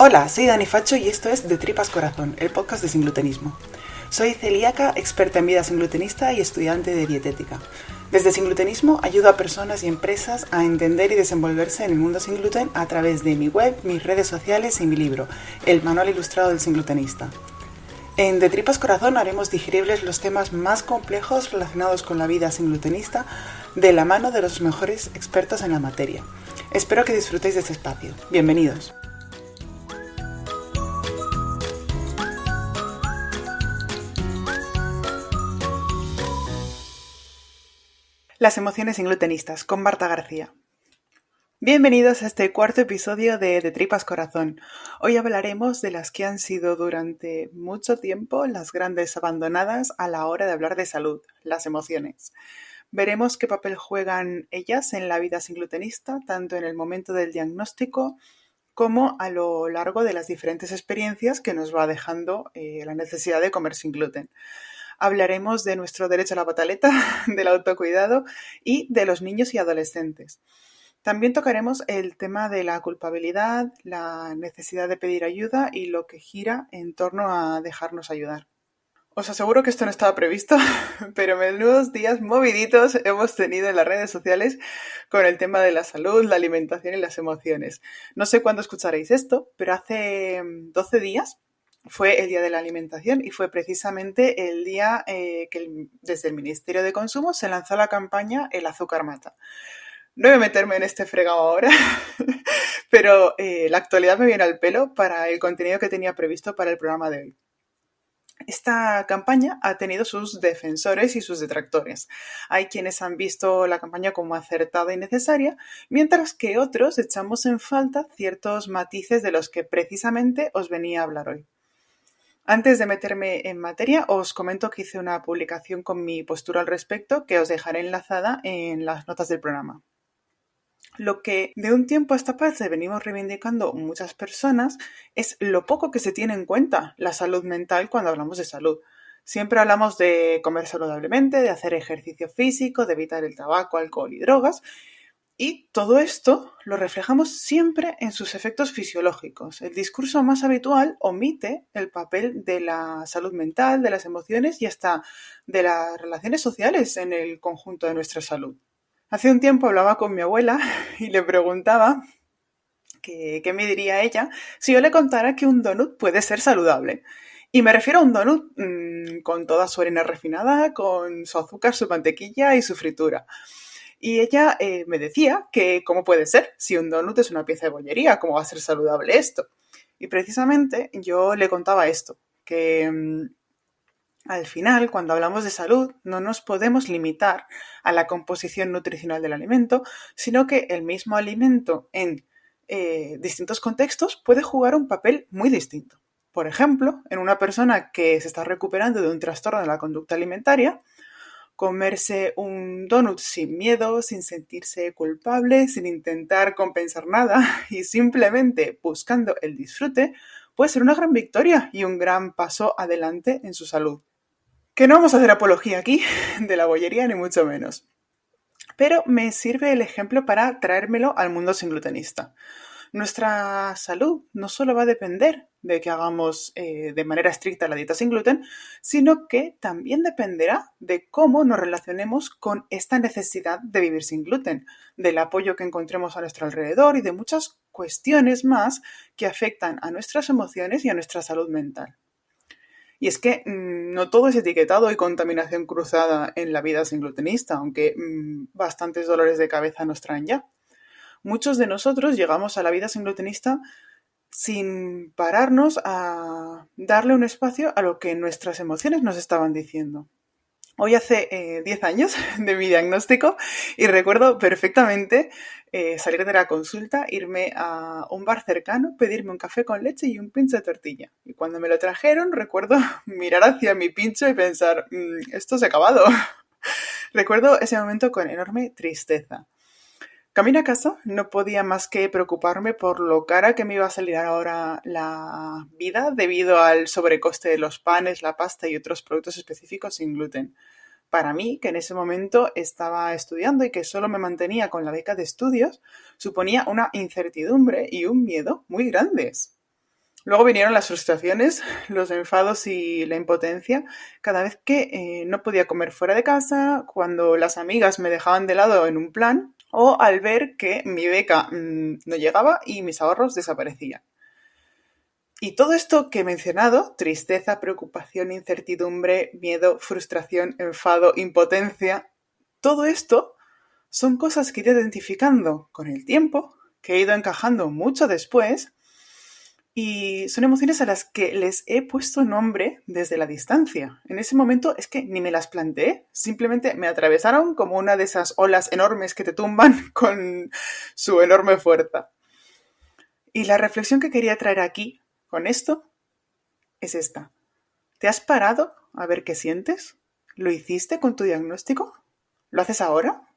Hola, soy Dani Facho y esto es De Tripas Corazón, el podcast de Singlutenismo. Soy celíaca, experta en vida singlutenista y estudiante de dietética. Desde Singlutenismo ayudo a personas y empresas a entender y desenvolverse en el mundo sin gluten a través de mi web, mis redes sociales y mi libro, El Manual Ilustrado del Singlutenista. En De Tripas Corazón haremos digeribles los temas más complejos relacionados con la vida singlutenista de la mano de los mejores expertos en la materia. Espero que disfrutéis de este espacio. Bienvenidos. Las emociones singlutenistas, con Marta García. Bienvenidos a este cuarto episodio de Tripas Corazón. Hoy hablaremos de las que han sido durante mucho tiempo las grandes abandonadas a la hora de hablar de salud, las emociones. Veremos qué papel juegan ellas en la vida singlutenista, tanto en el momento del diagnóstico como a lo largo de las diferentes experiencias que nos va dejando la necesidad de comer sin gluten. Hablaremos de nuestro derecho a la pataleta, del autocuidado y de los niños y adolescentes. También tocaremos el tema de la culpabilidad, la necesidad de pedir ayuda y lo que gira en torno a dejarnos ayudar. Os aseguro que esto no estaba previsto, pero menudos días moviditos hemos tenido en las redes sociales con el tema de la salud, la alimentación y las emociones. No sé cuándo escucharéis esto, pero hace 12 días fue el Día de la Alimentación y fue precisamente el día que desde el Ministerio de Consumo se lanzó la campaña El azúcar mata. No voy a meterme en este fregado ahora, pero la actualidad me viene al pelo para el contenido que tenía previsto para el programa de hoy. Esta campaña ha tenido sus defensores y sus detractores. Hay quienes han visto la campaña como acertada y necesaria, mientras que otros echamos en falta ciertos matices de los que precisamente os venía a hablar hoy. Antes de meterme en materia, os comento que hice una publicación con mi postura al respecto que os dejaré enlazada en las notas del programa. Lo que de un tiempo a esta parte venimos reivindicando muchas personas es lo poco que se tiene en cuenta la salud mental cuando hablamos de salud. Siempre hablamos de comer saludablemente, de hacer ejercicio físico, de evitar el tabaco, alcohol y drogas. Y todo esto lo reflejamos siempre en sus efectos fisiológicos. El discurso más habitual omite el papel de la salud mental, de las emociones y hasta de las relaciones sociales en el conjunto de nuestra salud. Hace un tiempo hablaba con mi abuela y le preguntaba qué me diría ella si yo le contara que un donut puede ser saludable. Y me refiero a un donut con toda su harina refinada, con su azúcar, su mantequilla y su fritura. Y ella me decía que cómo puede ser, si un donut es una pieza de bollería, ¿cómo va a ser saludable esto? Y precisamente yo le contaba esto, que al final, cuando hablamos de salud, no nos podemos limitar a la composición nutricional del alimento, sino que el mismo alimento en distintos contextos puede jugar un papel muy distinto. Por ejemplo, en una persona que se está recuperando de un trastorno de la conducta alimentaria, comerse un donut sin miedo, sin sentirse culpable, sin intentar compensar nada y simplemente buscando el disfrute, puede ser una gran victoria y un gran paso adelante en su salud. Que no vamos a hacer apología aquí de la bollería, ni mucho menos. Pero me sirve el ejemplo para traérmelo al mundo singlutenista. Nuestra salud no solo va a depender de que hagamos de manera estricta la dieta sin gluten, sino que también dependerá de cómo nos relacionemos con esta necesidad de vivir sin gluten, del apoyo que encontremos a nuestro alrededor y de muchas cuestiones más que afectan a nuestras emociones y a nuestra salud mental. Y es que no todo es etiquetado y contaminación cruzada en la vida singlutenista, aunque bastantes dolores de cabeza nos traen ya. Muchos de nosotros llegamos a la vida singlutenista sin pararnos a darle un espacio a lo que nuestras emociones nos estaban diciendo. Hoy hace 10 años de mi diagnóstico y recuerdo perfectamente salir de la consulta, irme a un bar cercano, pedirme un café con leche y un pincho de tortilla. Y cuando me lo trajeron, recuerdo mirar hacia mi pincho y pensar, esto se ha acabado. Recuerdo ese momento con enorme tristeza. Camino a casa, no podía más que preocuparme por lo cara que me iba a salir ahora la vida debido al sobrecoste de los panes, la pasta y otros productos específicos sin gluten. Para mí, que en ese momento estaba estudiando y que solo me mantenía con la beca de estudios, suponía una incertidumbre y un miedo muy grandes. Luego vinieron las frustraciones, los enfados y la impotencia cada vez que no podía comer fuera de casa, cuando las amigas me dejaban de lado en un plan o al ver que mi beca no llegaba y mis ahorros desaparecían. Y todo esto que he mencionado, tristeza, preocupación, incertidumbre, miedo, frustración, enfado, impotencia, todo esto son cosas que he ido identificando con el tiempo, que he ido encajando mucho después, y son emociones a las que les he puesto nombre desde la distancia. En ese momento es que ni me las planteé, simplemente me atravesaron como una de esas olas enormes que te tumban con su enorme fuerza. Y la reflexión que quería traer aquí con esto es esta. ¿Te has parado a ver qué sientes? ¿Lo hiciste con tu diagnóstico? ¿Lo haces ahora?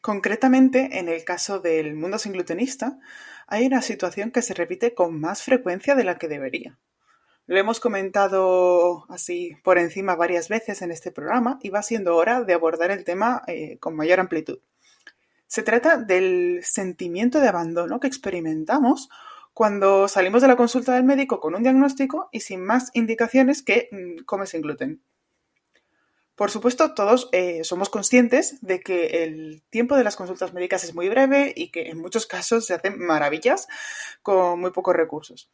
Concretamente, en el caso del mundo sin glutenista, hay una situación que se repite con más frecuencia de la que debería. Lo hemos comentado así por encima varias veces en este programa y va siendo hora de abordar el tema con mayor amplitud. Se trata del sentimiento de abandono que experimentamos cuando salimos de la consulta del médico con un diagnóstico y sin más indicaciones que comes sin gluten. Por supuesto, todos somos conscientes de que el tiempo de las consultas médicas es muy breve y que en muchos casos se hacen maravillas con muy pocos recursos.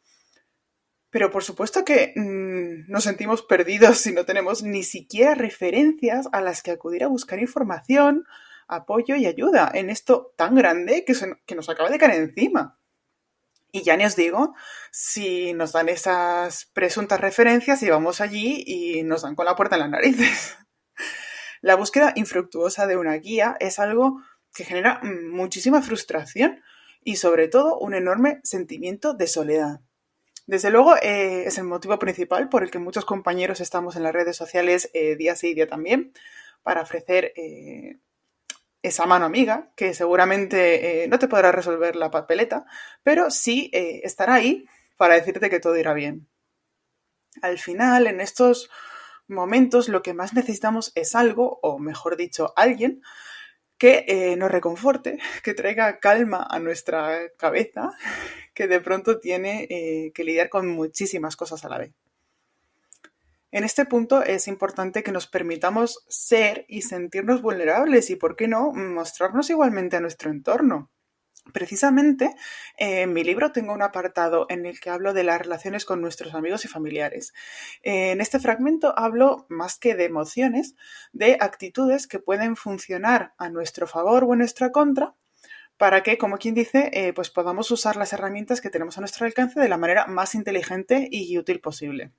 Pero por supuesto que nos sentimos perdidos si no tenemos ni siquiera referencias a las que acudir a buscar información, apoyo y ayuda en esto tan grande que nos acaba de caer encima. Y ya ni os digo si nos dan esas presuntas referencias y vamos allí y nos dan con la puerta en las narices. La búsqueda infructuosa de una guía es algo que genera muchísima frustración y sobre todo un enorme sentimiento de soledad. Desde luego es el motivo principal por el que muchos compañeros estamos en las redes sociales día sí y día también para ofrecer esa mano amiga que seguramente no te podrá resolver la papeleta, pero sí estará ahí para decirte que todo irá bien. Al final, en estos momentos, lo que más necesitamos es algo, o mejor dicho, alguien que nos reconforte, que traiga calma a nuestra cabeza, que de pronto tiene que lidiar con muchísimas cosas a la vez. En este punto es importante que nos permitamos ser y sentirnos vulnerables y, ¿por qué no?, mostrarnos igualmente a nuestro entorno. Precisamente, en mi libro tengo un apartado en el que hablo de las relaciones con nuestros amigos y familiares. En este fragmento hablo, más que de emociones, de actitudes que pueden funcionar a nuestro favor o en nuestra contra, para que, como quien dice, pues podamos usar las herramientas que tenemos a nuestro alcance de la manera más inteligente y útil posible.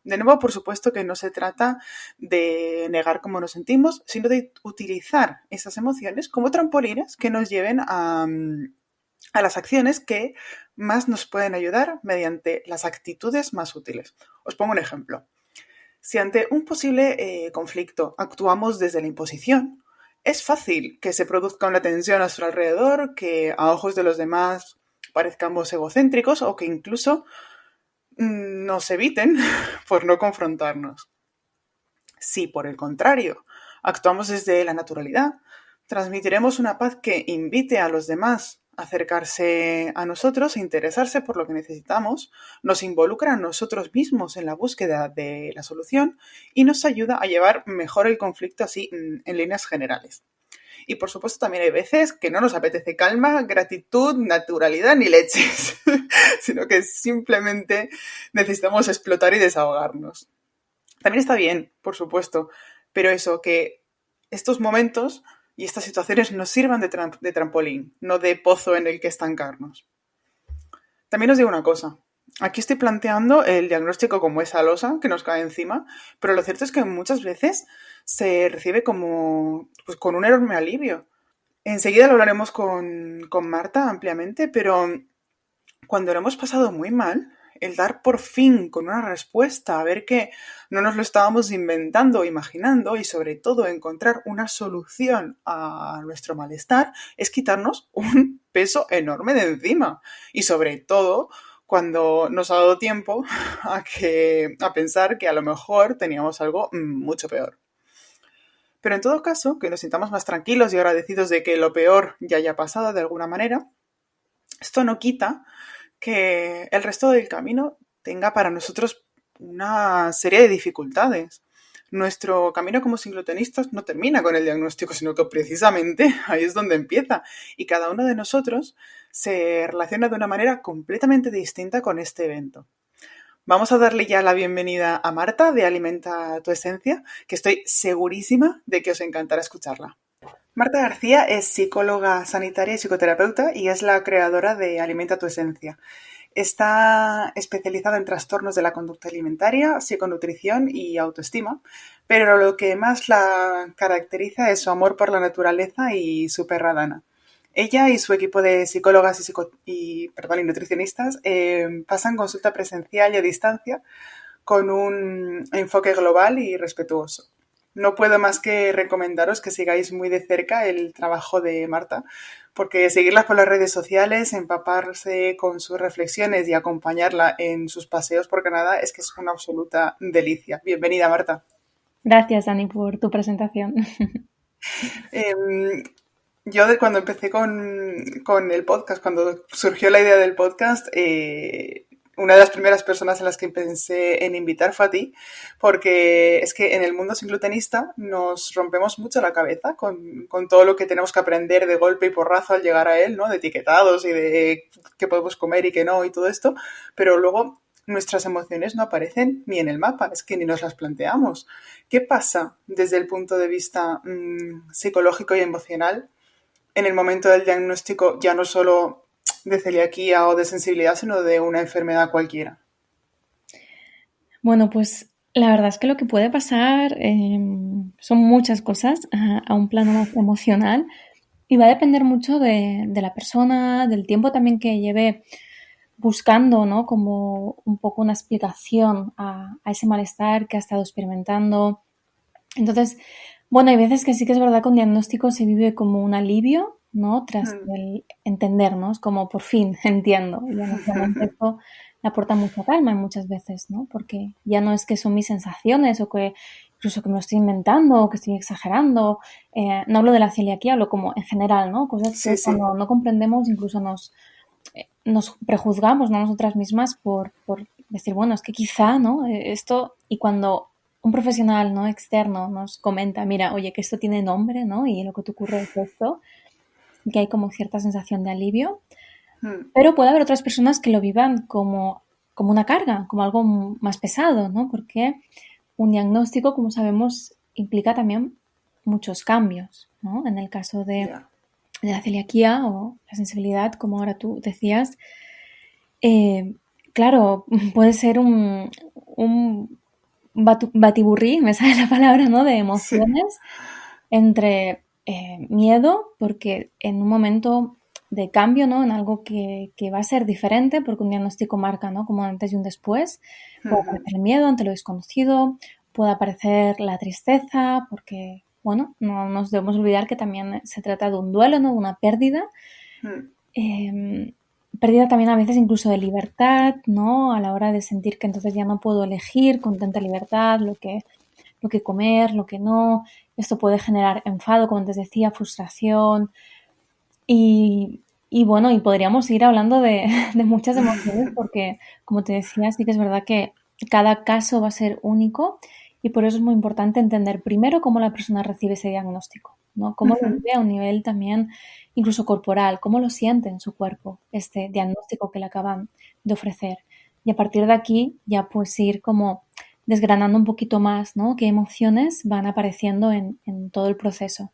De nuevo, por supuesto que no se trata de negar cómo nos sentimos, sino de utilizar esas emociones como trampolines que nos lleven a las acciones que más nos pueden ayudar mediante las actitudes más útiles. Os pongo un ejemplo. Si ante un posible conflicto actuamos desde la imposición, es fácil que se produzca una tensión a nuestro alrededor, que a ojos de los demás parezcamos egocéntricos o que incluso nos eviten por no confrontarnos. Si, por el contrario, actuamos desde la naturalidad, transmitiremos una paz que invite a los demás a acercarse a nosotros e interesarse por lo que necesitamos, nos involucra a nosotros mismos en la búsqueda de la solución y nos ayuda a llevar mejor el conflicto así en líneas generales. Y por supuesto también hay veces que no nos apetece calma, gratitud, naturalidad ni leches, sino que simplemente necesitamos explotar y desahogarnos. También está bien, por supuesto, pero eso, que estos momentos y estas situaciones nos sirvan de trampolín, no de pozo en el que estancarnos. También os digo una cosa. Aquí estoy planteando el diagnóstico como esa losa que nos cae encima, pero lo cierto es que muchas veces se recibe como pues, con un enorme alivio. Enseguida lo hablaremos con Marta ampliamente, pero cuando lo hemos pasado muy mal, el dar por fin con una respuesta, a ver que no nos lo estábamos inventando o imaginando y sobre todo encontrar una solución a nuestro malestar, es quitarnos un peso enorme de encima. Y sobre todo cuando nos ha dado tiempo a pensar que a lo mejor teníamos algo mucho peor. Pero en todo caso, que nos sintamos más tranquilos y agradecidos de que lo peor ya haya pasado de alguna manera, esto no quita que el resto del camino tenga para nosotros una serie de dificultades. Nuestro camino como singlutenistas no termina con el diagnóstico, sino que precisamente ahí es donde empieza. Y cada uno de nosotros se relaciona de una manera completamente distinta con este evento. Vamos a darle ya la bienvenida a Marta de Alimenta tu Esencia, que estoy segurísima de que os encantará escucharla. Marta García es psicóloga sanitaria y psicoterapeuta y es la creadora de Alimenta tu Esencia. Está especializada en trastornos de la conducta alimentaria, psiconutrición y autoestima, pero lo que más la caracteriza es su amor por la naturaleza y su perra Dana. Ella y su equipo de psicólogas y nutricionistas pasan consulta presencial y a distancia con un enfoque global y respetuoso. No puedo más que recomendaros que sigáis muy de cerca el trabajo de Marta, porque seguirla por las redes sociales, empaparse con sus reflexiones y acompañarla en sus paseos por Canadá es que es una absoluta delicia. Bienvenida, Marta. Gracias, Dani, por tu presentación. Yo cuando empecé con el podcast, cuando surgió la idea del podcast, una de las primeras personas en las que pensé en invitar fue a ti, porque es que en el mundo singlutenista nos rompemos mucho la cabeza con todo lo que tenemos que aprender de golpe y porrazo al llegar a él, ¿no? De etiquetados y de qué podemos comer y qué no y todo esto, pero luego nuestras emociones no aparecen ni en el mapa, es que ni nos las planteamos. ¿Qué pasa desde el punto de vista psicológico y emocional en el momento del diagnóstico, ya no solo de celiaquía o de sensibilidad, sino de una enfermedad cualquiera? Bueno, pues la verdad es que lo que puede pasar son muchas cosas a un plano más emocional y va a depender mucho de la persona, del tiempo también que lleve buscando, ¿no? Como un poco una explicación a ese malestar que ha estado experimentando. Entonces, bueno, hay veces que sí que es verdad que un diagnóstico se vive como un alivio, ¿no? Tras el entendernos, como por fin entiendo. Y honestamente esto le aporta mucha calma muchas veces, ¿no? Porque ya no es que son mis sensaciones o que incluso que me lo estoy inventando o que estoy exagerando. No hablo de la celiaquía, hablo como en general, ¿no? Cosas que Sí. cuando no comprendemos incluso nos prejuzgamos, ¿no? Nosotras mismas por decir, bueno, es que quizá, ¿no? Esto, y cuando un profesional, ¿no? Externo nos comenta, mira, oye, que esto tiene nombre, ¿no? Y lo que te ocurre es esto, que hay como cierta sensación de alivio. Pero puede haber otras personas que lo vivan como una carga, como algo más pesado, ¿no? Porque un diagnóstico, como sabemos, implica también muchos cambios, ¿no? En el caso de la celiaquía o la sensibilidad, como ahora tú decías, claro, puede ser un batiburrí, me sale la palabra, ¿no? De Sí. emociones entre miedo, porque en un momento de cambio, ¿no? En algo que va a ser diferente, porque un diagnóstico marca, ¿no? Como antes y un después, puede aparecer el miedo ante lo desconocido, puede aparecer la tristeza, porque, bueno, no nos debemos olvidar que también se trata de un duelo, ¿no? Una pérdida. Pérdida también a veces incluso de libertad, ¿no? A la hora de sentir que entonces ya no puedo elegir con tanta libertad lo que comer, lo que no. Esto puede generar enfado, como antes decía, frustración. Y bueno, y podríamos ir hablando de muchas emociones porque, como te decía, sí que es verdad que cada caso va a ser único y por eso es muy importante entender primero cómo la persona recibe ese diagnóstico, ¿no? Cómo lo vive a un nivel también incluso corporal, cómo lo siente en su cuerpo este diagnóstico que le acaban de ofrecer. Y a partir de aquí ya pues ir como desgranando un poquito más, ¿no? Qué emociones van apareciendo en todo el proceso.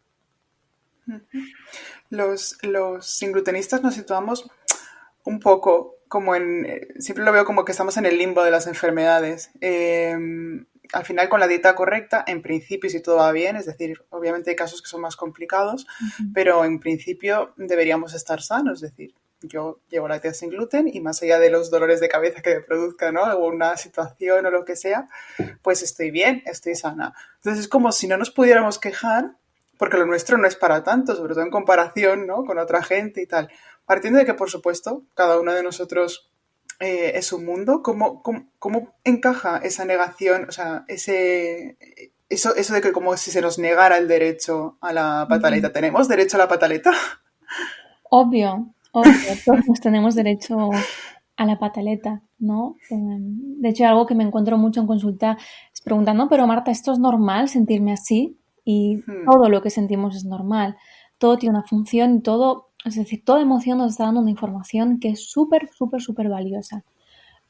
Los singlutenistas nos situamos un poco como siempre lo veo como que estamos en el limbo de las enfermedades. Al final, con la dieta correcta, en principio, si todo va bien, es decir, obviamente hay casos que son más complicados, pero en principio deberíamos estar sanos, es decir, yo llevo la dieta sin gluten y más allá de los dolores de cabeza que me produzca, ¿no? Alguna situación o lo que sea, pues estoy bien, estoy sana. Entonces es como si no nos pudiéramos quejar, porque lo nuestro no es para tanto, sobre todo en comparación, ¿no? Con otra gente y tal. Partiendo de que, por supuesto, cada uno de nosotros es un mundo, ¿cómo encaja esa negación, o sea, eso de que como si se nos negara el derecho a la pataleta? ¿Tenemos derecho a la pataleta? Obvio, todos tenemos derecho a la pataleta, ¿no? De hecho, algo que me encuentro mucho en consulta es preguntando, pero Marta, ¿esto es normal sentirme así? Y Mm, todo lo que sentimos es normal. Todo tiene una función y todo, es decir, toda emoción nos está dando una información que es súper, súper, súper valiosa.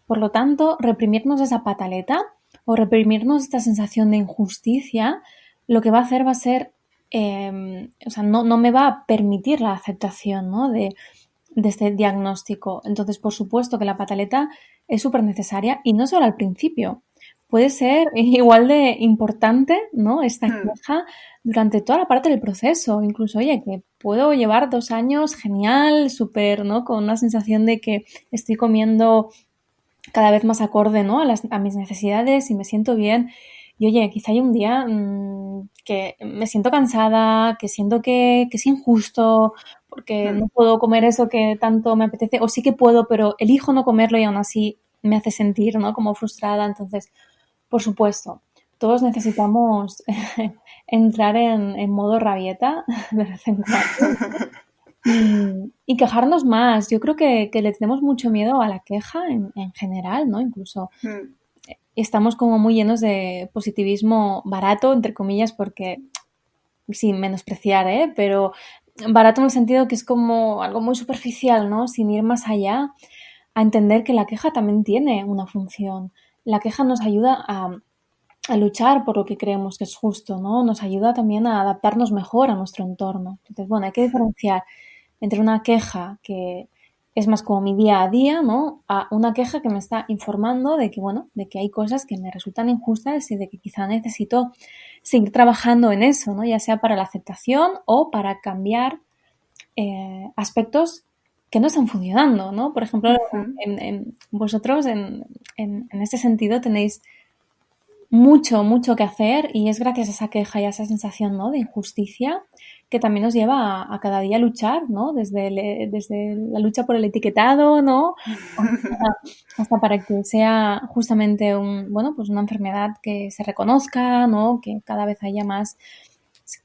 Por lo tanto, reprimirnos esa pataleta o reprimirnos esta sensación de injusticia, lo que va a hacer va a ser, o sea, no me va a permitir la aceptación, ¿no? de este diagnóstico. Entonces, por supuesto que la pataleta es súper necesaria y no solo al principio. Puede ser igual de importante, ¿no? Esta mm, queja durante toda la parte del proceso. Incluso, oye, que puedo llevar 2 años genial, súper, ¿no? Con una sensación de que estoy comiendo cada vez más acorde, ¿no? A mis necesidades y me siento bien. Y oye, quizá hay un día que me siento cansada, que siento que es injusto, porque mm. no puedo comer eso que tanto me apetece, o sí que puedo, pero elijo no comerlo y aún así me hace sentir, ¿no? Como frustrada. Entonces, por supuesto, todos necesitamos entrar en modo rabieta de vez en cuando y quejarnos más. Yo creo que le tenemos mucho miedo a la queja en general, ¿no? Incluso Mm, estamos como muy llenos de positivismo barato, entre comillas, porque sin menospreciar, ¿eh? Pero barato en el sentido que es como algo muy superficial, ¿no? Sin ir más allá, a entender que la queja también tiene una función. La queja nos ayuda a luchar por lo que creemos que es justo, ¿no? Nos ayuda también a adaptarnos mejor a nuestro entorno. Entonces, bueno, hay que diferenciar entre una queja que es más como mi día a día, ¿no? A una queja que me está informando de que, bueno, de que hay cosas que me resultan injustas y de que quizá necesito seguir trabajando en eso, ¿no? Ya sea para la aceptación o para cambiar aspectos que no están funcionando, ¿no? Por ejemplo, ujú. vosotros en este sentido tenéis mucho, mucho que hacer y es gracias a esa queja y a esa sensación, ¿no? de injusticia que también nos lleva a cada día luchar, ¿no? Desde la lucha por el etiquetado, ¿no? Hasta para que sea justamente bueno, pues una enfermedad que se reconozca, ¿no? Que cada vez haya más,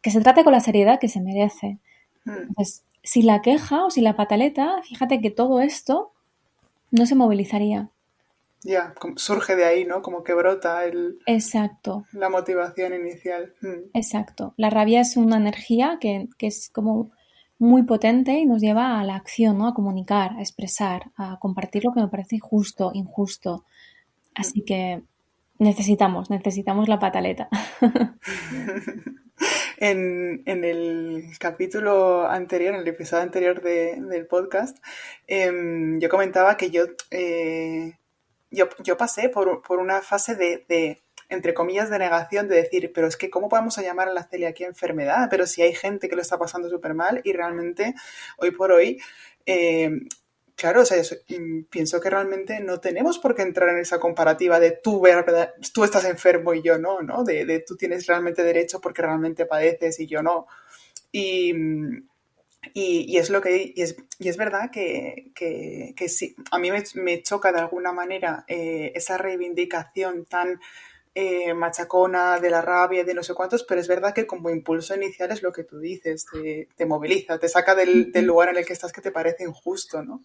que se trate con la seriedad que se merece. Mm. Entonces, si la queja o si la pataleta, fíjate que todo esto no se movilizaría. Ya, surge de ahí, ¿no? Como que brota Exacto. la motivación inicial. Mm. Exacto. La rabia es una energía que es como muy potente y nos lleva a la acción, ¿no? A comunicar, a expresar, a compartir lo que me parece justo, injusto. Así que necesitamos la pataleta. En el capítulo anterior, en el episodio anterior del podcast, yo comentaba que yo pasé por una fase entre comillas, de negación, de decir, pero es que ¿cómo vamos a llamar a la celiaquía enfermedad? Pero si hay gente que lo está pasando súper mal y realmente, hoy por hoy, eh, claro, o sea, pienso que realmente no tenemos por qué entrar en esa comparativa de tú estás enfermo y yo no, ¿no? De tú tienes realmente derecho porque realmente padeces y yo no. Y, y es lo que y es verdad que sí, a mí me choca de alguna manera esa reivindicación tan machacona de la rabia y de no sé cuántos, pero es verdad que como impulso inicial es lo que tú dices, te moviliza, te saca del lugar en el que estás que te parece injusto, ¿no?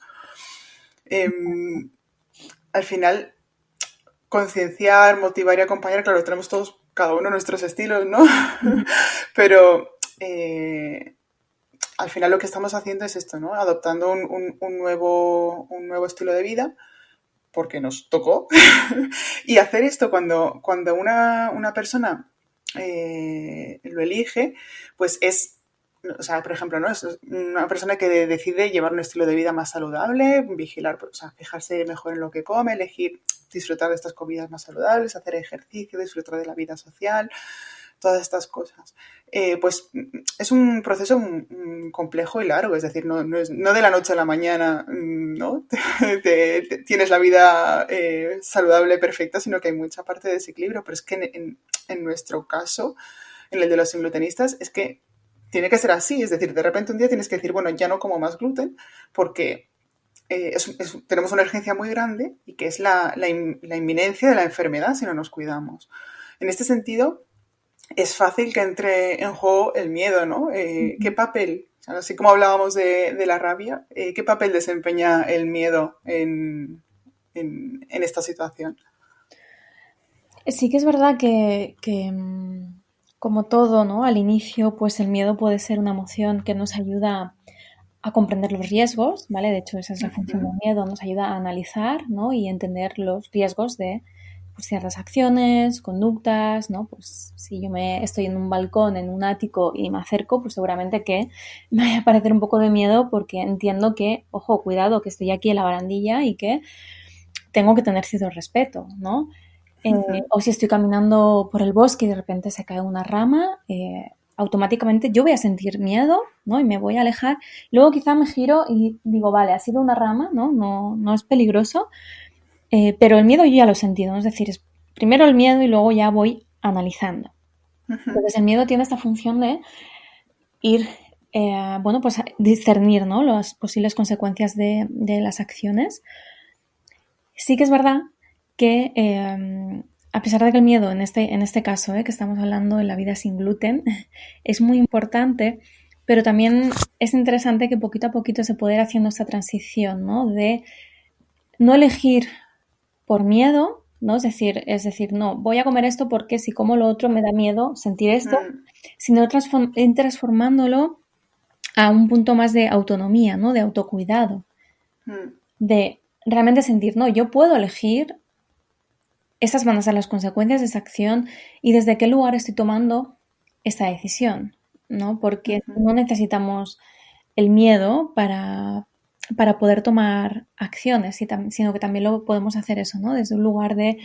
Al final, concienciar, motivar y acompañar, claro, tenemos todos, cada uno nuestros estilos, ¿no? Pero al final lo que estamos haciendo es esto, ¿no? Adoptando un nuevo estilo de vida porque nos tocó. Y hacer esto cuando una persona lo elige, pues es, o sea, por ejemplo, ¿no? Es una persona que decide llevar un estilo de vida más saludable, vigilar, o sea, fijarse mejor en lo que come, elegir disfrutar de estas comidas más saludables, hacer ejercicio, disfrutar de la vida social, todas estas cosas. Pues es un proceso complejo y largo, es decir, no de la noche a la mañana, ¿no? Tienes la vida saludable perfecta, sino que hay mucha parte de desequilibrio, pero es que en nuestro caso, en el de los glutenistas, es que tiene que ser así, es decir, de repente un día tienes que decir, bueno, ya no como más gluten, porque tenemos una urgencia muy grande y que es la inminencia de la enfermedad si no nos cuidamos. En este sentido, es fácil que entre en juego el miedo, ¿no? ¿Qué papel, así como hablábamos de la rabia, qué papel desempeña el miedo en esta situación. Sí que es verdad que como todo, ¿no? Al inicio, pues el miedo puede ser una emoción que nos ayuda a comprender los riesgos, ¿vale? De hecho, esa es la función del Ujú, miedo, nos ayuda a analizar, ¿no? Y entender los riesgos de pues, ciertas acciones, conductas, ¿no? Pues si yo me estoy en un balcón, en un ático y me acerco, pues seguramente que me vaya a parecer un poco de miedo porque entiendo que, ojo, cuidado, que estoy aquí en la barandilla y que tengo que tener cierto respeto, ¿no? ujú, O si estoy caminando por el bosque y de repente se cae una rama, automáticamente yo voy a sentir miedo, ¿no? Y me voy a alejar. Luego quizá me giro y digo, vale, ha sido una rama, ¿no? No es peligroso, pero el miedo yo ya lo he sentido, ¿no? Es decir, es primero el miedo y luego ya voy analizando. ujú, Entonces el miedo tiene esta función de ir, bueno, pues a discernir, ¿no? Las posibles consecuencias de las acciones. Sí que es verdad que a pesar de que el miedo en este caso, que estamos hablando de la vida sin gluten, es muy importante, pero también es interesante que poquito a poquito se pueda ir haciendo esta transición, ¿no? De no elegir por miedo, ¿no? Es decir, no, voy a comer esto porque si como lo otro me da miedo sentir esto, mm, sino ir transformándolo a un punto más de autonomía, ¿no? De autocuidado, mm, de realmente sentir, no, yo puedo elegir. Estas van a ser las consecuencias de esa acción y desde qué lugar estoy tomando esta decisión, ¿no? Porque ujú, no necesitamos el miedo para poder tomar acciones, sino que también lo podemos hacer eso, ¿no? Desde un lugar de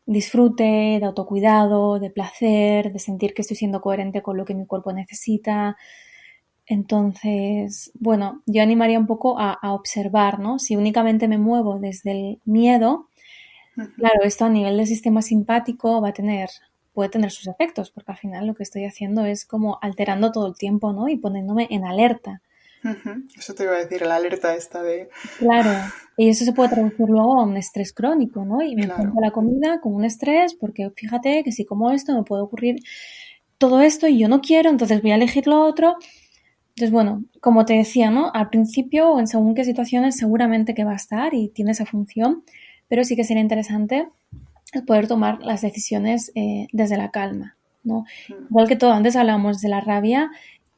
disfrute, de autocuidado, de placer, de sentir que estoy siendo coherente con lo que mi cuerpo necesita. Entonces, bueno, yo animaría un poco a observar, ¿no? Si únicamente me muevo desde el miedo, ujú. claro, esto a nivel del sistema simpático puede tener sus efectos, porque al final lo que estoy haciendo es como alterando todo el tiempo, ¿no? Y poniéndome en alerta. Ujú. Eso te iba a decir, la alerta esta de... Claro. Y eso se puede traducir luego a un estrés crónico, ¿no? Y me enfrento Claro. a la comida con un estrés, porque fíjate que si como esto me puede ocurrir todo esto y yo no quiero, entonces voy a elegir lo otro. Entonces, bueno, como te decía, ¿no? Al principio o en según qué situaciones seguramente que va a estar y tiene esa función, pero sí que sería interesante poder tomar las decisiones desde la calma, ¿no? Mm, Igual que todo, antes hablábamos de la rabia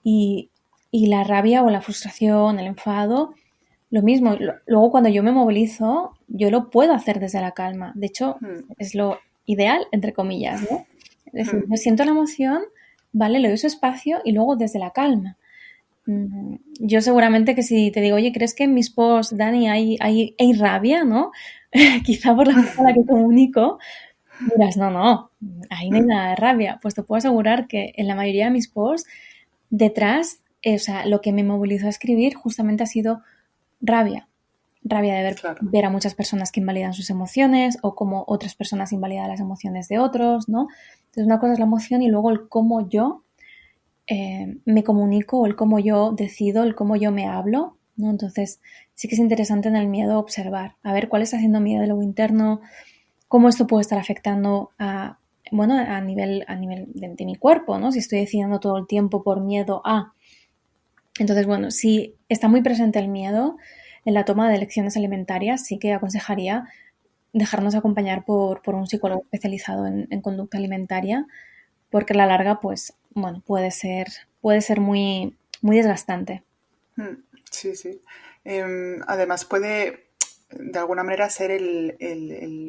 y, y la rabia o la frustración, el enfado, lo mismo. Luego cuando yo me movilizo, yo lo puedo hacer desde la calma. De hecho, mm, es lo ideal, entre comillas, ¿no? Es decir, mm, yo siento la emoción, ¿vale? Le doy su espacio y luego desde la calma. Yo seguramente que si te digo, oye, ¿crees que en mis posts, Dani, hay rabia, ¿no? Quizá por la forma en la que comunico, dirás, no, no, ahí no hay mm, nada de rabia. Pues te puedo asegurar que en la mayoría de mis posts, detrás, o sea, lo que me movilizó a escribir justamente ha sido rabia. Rabia de claro. ver a muchas personas que invalidan sus emociones o cómo otras personas invalidan las emociones de otros, ¿no? Entonces, una cosa es la emoción y luego el cómo yo me comunico, el cómo yo decido, el cómo yo me hablo, ¿no? Entonces, sí que es interesante en el miedo observar, a ver cuál está haciendo mi diálogo interno, cómo esto puede estar afectando bueno, a nivel de mi cuerpo, ¿no? Si estoy decidiendo todo el tiempo por miedo a. Entonces, bueno, si está muy presente el miedo en la toma de elecciones alimentarias, sí que aconsejaría dejarnos acompañar por un psicólogo especializado en conducta alimentaria, porque a la larga, pues, bueno, puede ser muy, muy desgastante. Mm, sí, sí. Además puede de alguna manera ser el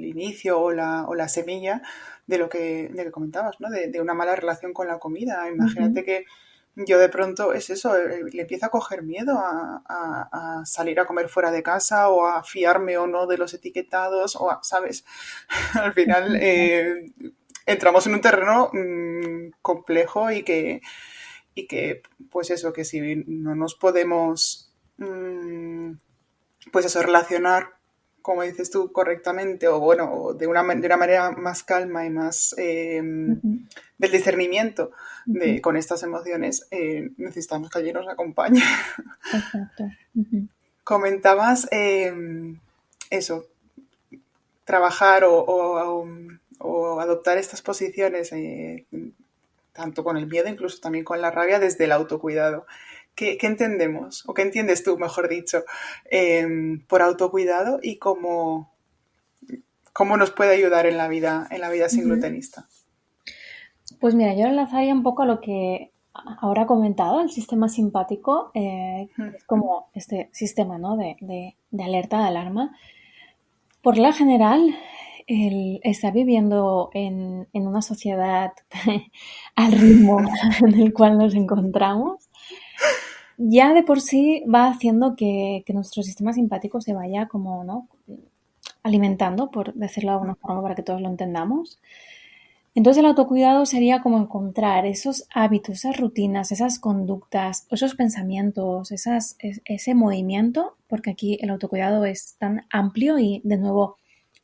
inicio o la semilla de lo que comentabas, ¿no? De una mala relación con la comida. Ujú. Imagínate que yo de pronto es eso, le empiezo a coger miedo a salir a comer fuera de casa o a fiarme o no de los etiquetados o ¿sabes? Al final entramos en un terreno complejo y que, pues eso, que si no nos podemos, pues eso, relacionar, como dices tú, correctamente, o bueno, de una manera más calma y más Ujú, del discernimiento ujú. con estas emociones, necesitamos que alguien nos acompañe. Exacto. Ujú, Comentabas eso, trabajar o adoptar estas posiciones tanto con el miedo, incluso también con la rabia, desde el autocuidado. ¿Qué entendemos? ¿O qué entiendes tú, mejor dicho, por autocuidado y cómo, cómo nos puede ayudar en la vida sin glutenista. Pues mira, yo lo enlazaría un poco a lo que ahora he comentado, el sistema simpático, que es como este sistema, ¿no? de alerta, de alarma. Por lo general, el estar viviendo en una sociedad al ritmo en el cual nos encontramos, ya de por sí va haciendo que nuestro sistema simpático se vaya como, ¿no? alimentando, por decirlo de alguna forma, para que todos lo entendamos. Entonces el autocuidado sería como encontrar esos hábitos, esas rutinas, esas conductas, esos pensamientos, ese movimiento, porque aquí el autocuidado es tan amplio y de nuevo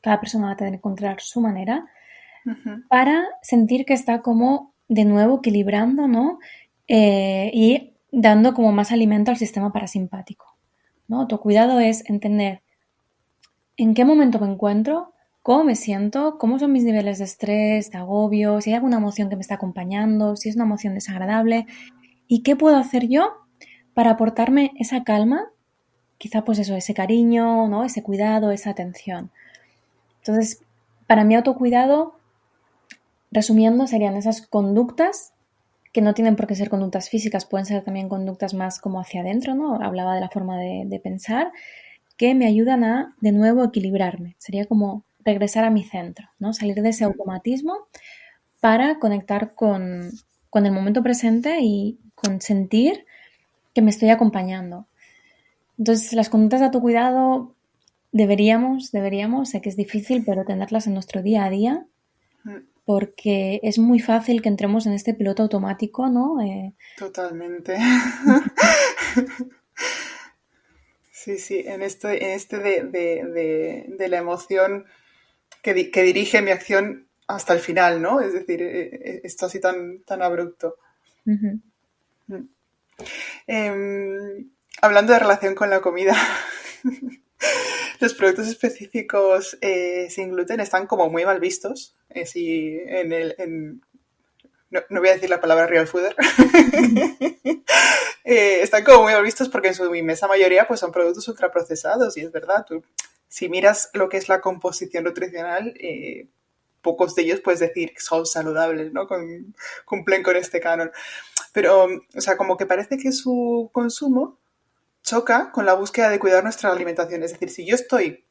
cada persona va a tener que encontrar su manera para sentir que está como de nuevo equilibrando, ¿no? Y dando como más alimento al sistema parasimpático, ¿no? Autocuidado es entender en qué momento me encuentro, cómo me siento, cómo son mis niveles de estrés, de agobio, si hay alguna emoción que me está acompañando, si es una emoción desagradable y qué puedo hacer yo para aportarme esa calma, quizá pues eso, ese cariño, ¿no? Ese cuidado, esa atención. Entonces, para mí autocuidado, resumiendo, serían esas conductas que no tienen por qué ser conductas físicas, pueden ser también conductas más como hacia adentro, ¿no? Hablaba de la forma de pensar, que me ayudan a, de nuevo, equilibrarme. Sería como regresar a mi centro, ¿no? Salir de ese automatismo para conectar con el momento presente y con sentir que me estoy acompañando. Entonces, las conductas de autocuidado deberíamos, sé que es difícil, pero tenerlas en nuestro día a día, porque es muy fácil que entremos en este piloto automático, ¿no? Totalmente. Sí, sí, en este de la emoción que dirige mi acción hasta el final, ¿no? Es decir, esto así tan abrupto. Uh-huh. Hablando de relación con la comida, los productos específicos sin gluten están como muy mal vistos. Si no voy a decir la palabra real fooder. Están como muy mal vistos porque en su inmensa mayoría pues son productos ultraprocesados y es verdad, si miras lo que es la composición nutricional, pocos de ellos puedes decir que son saludables, ¿no? Cumplen con este canon. Pero, o sea, como que parece que su consumo choca con la búsqueda de cuidar nuestra alimentación. Es decir, si yo estoy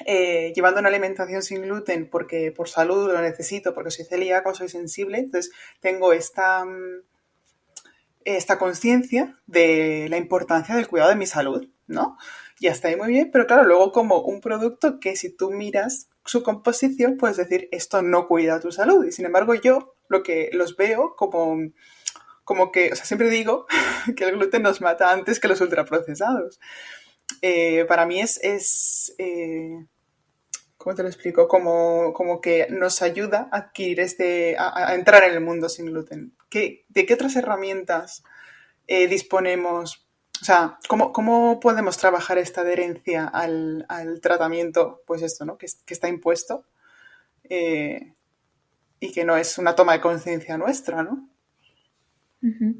llevando una alimentación sin gluten porque por salud lo necesito, porque soy celíaco, soy sensible, entonces tengo esta conciencia de la importancia del cuidado de mi salud, ¿no? Y hasta ahí muy bien, pero claro, luego como un producto que si tú miras su composición, puedes decir, esto no cuida tu salud. Y sin embargo yo lo que los veo como que, o sea, siempre digo que el gluten nos mata antes que los ultraprocesados. Para mí ¿cómo te lo explico? Como que nos ayuda a adquirir a entrar en el mundo sin gluten. ¿De qué otras herramientas disponemos? O sea, ¿cómo podemos trabajar esta adherencia al tratamiento, pues esto, ¿no? Que está impuesto y que no es una toma de conciencia nuestra, ¿no? Uh-huh.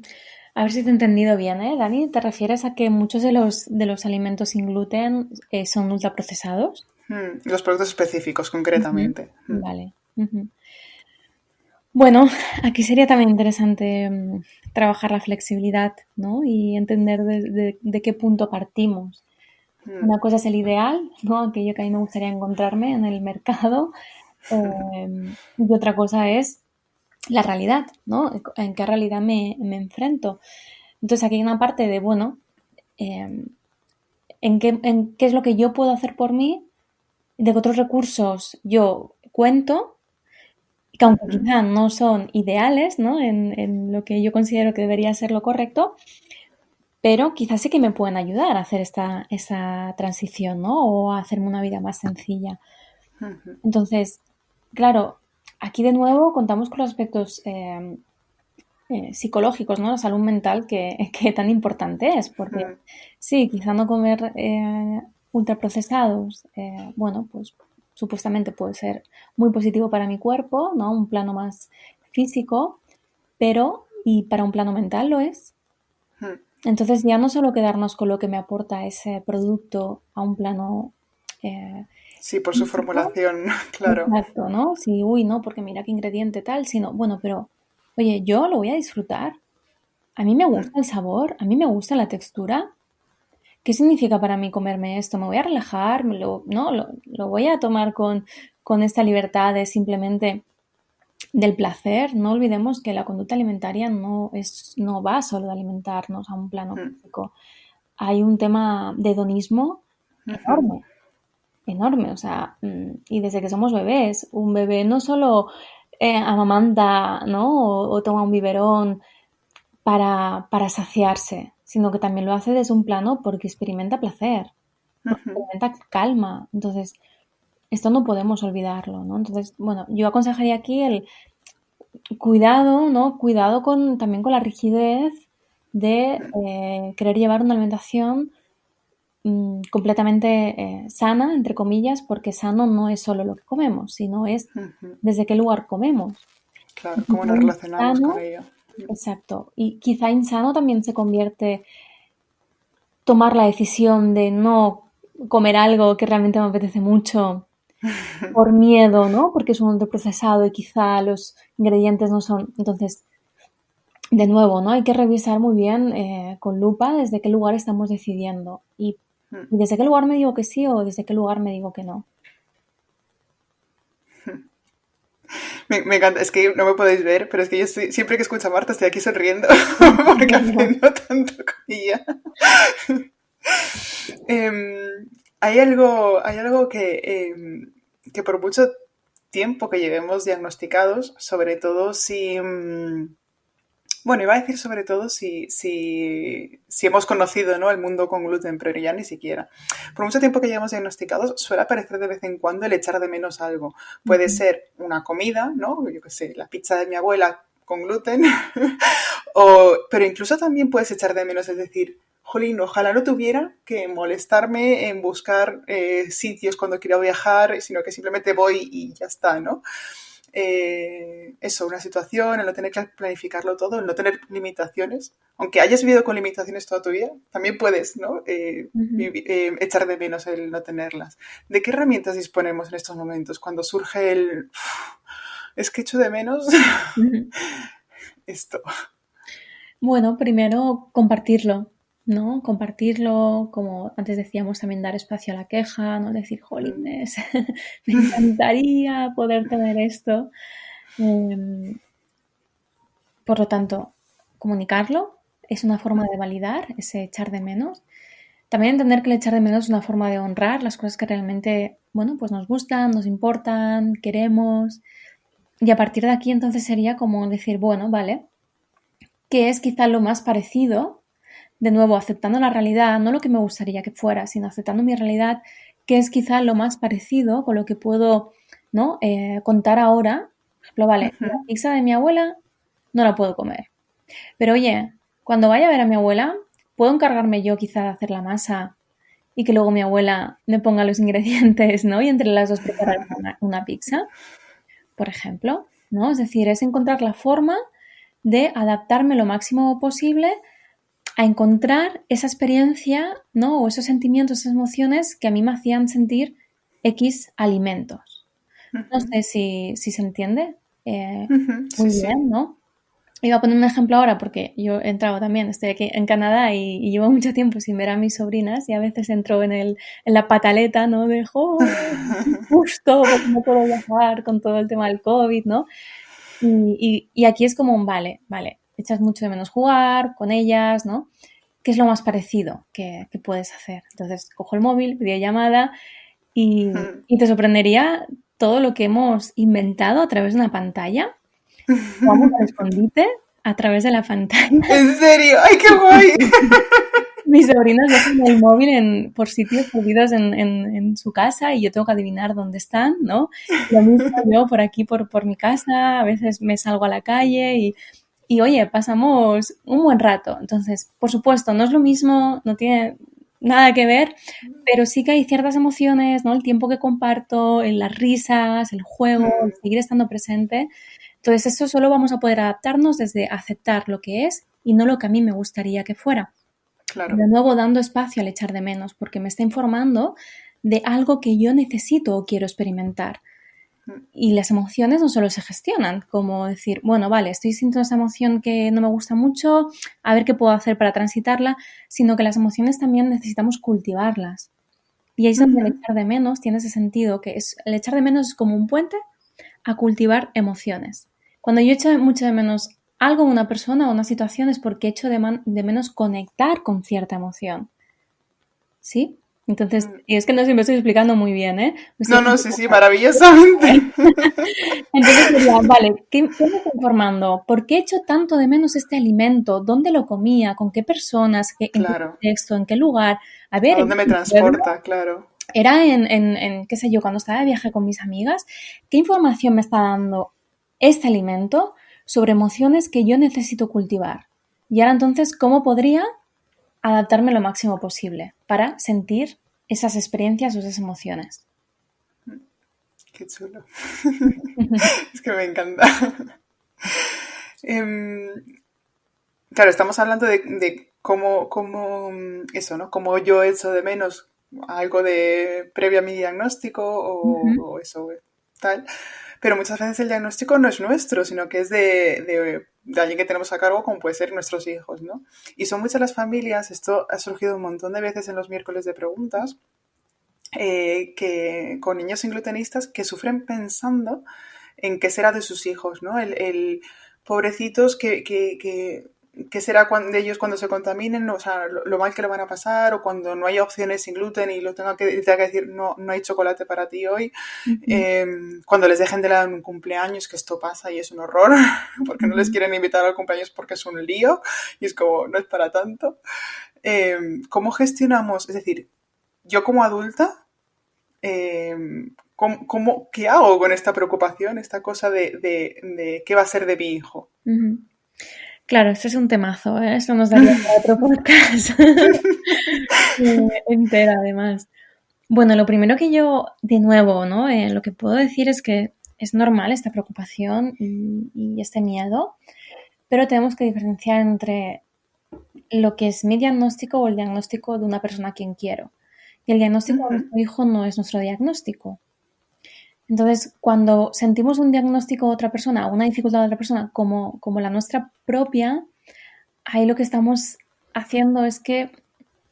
A ver si te he entendido bien, ¿eh, Dani? ¿Te refieres a que muchos de los alimentos sin gluten son ultraprocesados? Los productos específicos, Uh-huh. concretamente. Vale. Uh-huh. Bueno, aquí sería también interesante trabajar la flexibilidad, ¿no? Y entender de qué punto partimos. Una cosa es el ideal, ¿no? Aquello que a mí me gustaría encontrarme en el mercado. Y otra cosa es la realidad, ¿no? En qué realidad me enfrento. Entonces aquí hay una parte de, bueno, en qué es lo que yo puedo hacer por mí, de qué otros recursos yo cuento, que aunque quizá no son ideales, ¿no? En lo que yo considero que debería ser lo correcto, pero quizás sí que me pueden ayudar a hacer esa transición, ¿no? O a hacerme una vida más sencilla. Entonces, claro, aquí de nuevo contamos con los aspectos psicológicos, ¿no? La salud mental que tan importante es, porque sí, quizá no comer ultraprocesados, bueno, pues supuestamente puede ser muy positivo para mi cuerpo, ¿no? Un plano más físico, pero y para un plano mental lo es. Entonces ya no solo quedarnos con lo que me aporta ese producto a un plano Sí, por su formulación, claro. Exacto, ¿no? Sí, uy, no, porque mira qué ingrediente tal, sino, bueno, pero, oye, yo lo voy a disfrutar. A mí me Mm, gusta el sabor, a mí me gusta la textura. ¿Qué significa para mí comerme esto? ¿Me voy a relajar? ¿No? Lo voy a tomar con esta libertad de simplemente del placer. No olvidemos que la conducta alimentaria no va solo de alimentarnos a un plano mm, físico. Hay un tema de hedonismo ujú. enorme, enorme. O sea, y desde que somos bebés, un bebé no solo amamanta, ¿no? O toma un biberón para saciarse, sino que también lo hace desde un plano porque experimenta placer, porque Ujú. experimenta calma. Entonces, esto no podemos olvidarlo, ¿no? Entonces, bueno, yo aconsejaría aquí el cuidado, ¿no? Cuidado también con la rigidez de querer llevar una alimentación completamente sana, entre comillas, porque sano no es solo lo que comemos, sino es Ujú. desde qué lugar comemos. Y Claro, cómo quizá nos relacionamos con insano, ello. exacto, y quizá insano también se convierte tomar la decisión de no comer algo que realmente me apetece mucho por miedo, ¿no? Porque es un ultraprocesado y quizá los ingredientes no son. Entonces, de nuevo, ¿no? Hay que revisar muy bien con lupa desde qué lugar estamos decidiendo y desde qué lugar me digo que sí o desde qué lugar me digo que no. Me encanta, es que no me podéis ver, pero es que yo siempre que escucho a Marta estoy aquí sonriendo porque aprendo tanto con ella. Hay algo que por mucho tiempo que llevemos diagnosticados, sobre todo si, bueno, iba a decir sobre todo si hemos conocido, ¿no?, el mundo con gluten, pero ya ni siquiera. Por mucho tiempo que llevamos diagnosticados, suele aparecer de vez en cuando el echar de menos algo. Puede Ujú, ser una comida, ¿no? Yo qué sé, la pizza de mi abuela con gluten, pero incluso también puedes echar de menos, es decir, jolín, ojalá no tuviera que molestarme en buscar sitios cuando quiero viajar, sino que simplemente voy y ya está, ¿no? Eso, una situación, el no tener que planificarlo todo, el no tener limitaciones. Aunque hayas vivido con limitaciones toda tu vida, también puedes, ¿no? ujú. Echar de menos el no tenerlas. ¿De qué herramientas disponemos en estos momentos cuando surge el... Es que echo de menos Ujú. esto. Bueno, primero compartirlo, ¿no? Compartirlo, como antes decíamos, también dar espacio a la queja, no decir, jolines, me encantaría poder tener esto. Em, por lo tanto, comunicarlo es una forma de validar ese echar de menos. También entender que el echar de menos es una forma de honrar las cosas que realmente, bueno, pues nos gustan, nos importan, queremos. Y a partir de aquí entonces sería como decir, bueno, vale, ¿qué es quizá lo más parecido? De nuevo, aceptando la realidad, no lo que me gustaría que fuera, sino aceptando mi realidad, que es quizá lo más parecido con lo que puedo, ¿no? Contar ahora. Por ejemplo, vale, la pizza de mi abuela no la puedo comer. Pero oye, cuando vaya a ver a mi abuela, puedo encargarme yo quizá de hacer la masa y que luego mi abuela me ponga los ingredientes, ¿no? Y entre las dos preparar una pizza, por ejemplo, ¿no? Es decir, es encontrar la forma de adaptarme lo máximo posible a encontrar esa experiencia, ¿no? O esos sentimientos, esas emociones que a mí me hacían sentir X alimentos. No sé si se entiende. Eh, Sí, muy sí. bien, ¿no? Iba a poner un ejemplo ahora porque yo he entrado también, estoy aquí en Canadá y llevo mucho tiempo sin ver a mis sobrinas y a veces entro en la pataleta, ¿no? De, "Jo, justo porque no puedo viajar con todo el tema del COVID, ¿no? Y aquí es como un vale, echas mucho de menos jugar con ellas, ¿no? ¿Qué es lo más parecido que puedes hacer? Entonces, cojo el móvil, videollamada y te sorprendería todo lo que hemos inventado a través de una pantalla. Vamos al escondite a través de la pantalla. ¿En serio? ¡Ay, qué guay! Mis sobrinos dejan el móvil por sitios perdidos en su casa y yo tengo que adivinar dónde están, ¿no? Lo mismo yo por aquí, por mi casa, a veces me salgo a la calle y oye, pasamos un buen rato. Entonces, por supuesto, no es lo mismo, no tiene nada que ver, pero sí que hay ciertas emociones, ¿no? El tiempo que comparto, en las risas, el juego, el seguir estando presente. Entonces, eso solo vamos a poder adaptarnos desde aceptar lo que es y no lo que a mí me gustaría que fuera. Claro. De nuevo, dando espacio al echar de menos, porque me está informando de algo que yo necesito o quiero experimentar. Y las emociones no solo se gestionan, como decir, bueno, vale, estoy sintiendo esa emoción que no me gusta mucho, a ver qué puedo hacer para transitarla, sino que las emociones también necesitamos cultivarlas. Y ahí es donde el echar de menos tiene ese sentido, que es, el echar de menos es como un puente a cultivar emociones. Cuando yo echo mucho de menos algo, una persona o una situación, es porque echo de menos conectar con cierta emoción. ¿Sí? Entonces, y es que no sé si me estoy explicando muy bien, ¿eh? No, sí, maravillosamente. Entonces sería, vale, ¿qué me está informando? ¿Por qué echo tanto de menos este alimento? ¿Dónde lo comía? ¿Con qué personas? ¿En qué Claro. contexto? ¿En qué lugar? A ¿A ver, en dónde me mi pueblo transporta? Claro. era qué sé yo, cuando estaba de viaje con mis amigas, ¿qué información me está dando este alimento sobre emociones que yo necesito cultivar? Y ahora entonces, ¿cómo podría adaptarme lo máximo posible para sentir esas experiencias o esas emociones? Qué chulo. Es que me encanta. Em, claro, estamos hablando de cómo eso, ¿no? Cómo yo echo de menos algo de previo a mi diagnóstico Ujú, o eso, tal. Pero muchas veces el diagnóstico no es nuestro, sino que es de alguien que tenemos a cargo, como puede ser nuestros hijos, ¿no? Y son muchas las familias, esto ha surgido un montón de veces en los miércoles de preguntas, que con niños inglutenistas que sufren pensando en qué será de sus hijos, ¿no? El pobrecitos que será de ellos cuando se contaminen, o sea, lo mal que lo van a pasar, o cuando no haya opciones sin gluten y tenga que decir, no, no hay chocolate para ti hoy, ujú, cuando les dejen de dar un cumpleaños, que esto pasa y es un horror, porque no les ujú. quieren invitar al cumpleaños porque es un lío, y es como, no es para tanto. ¿Cómo gestionamos? Es decir, yo como adulta, eh, qué hago con esta preocupación, esta cosa de qué va a ser de mi hijo? Ujú. Claro, este es un temazo, ¿eh? Esto nos daría para otro podcast entera, además. Bueno, lo primero que yo, de nuevo, ¿no? Lo que puedo decir es que es normal esta preocupación y este miedo, pero tenemos que diferenciar entre lo que es mi diagnóstico o el diagnóstico de una persona a quien quiero. Y el diagnóstico de Ujú, nuestro hijo no es nuestro diagnóstico. Entonces, cuando sentimos un diagnóstico de otra persona o una dificultad de otra persona como la nuestra propia, ahí lo que estamos haciendo es que,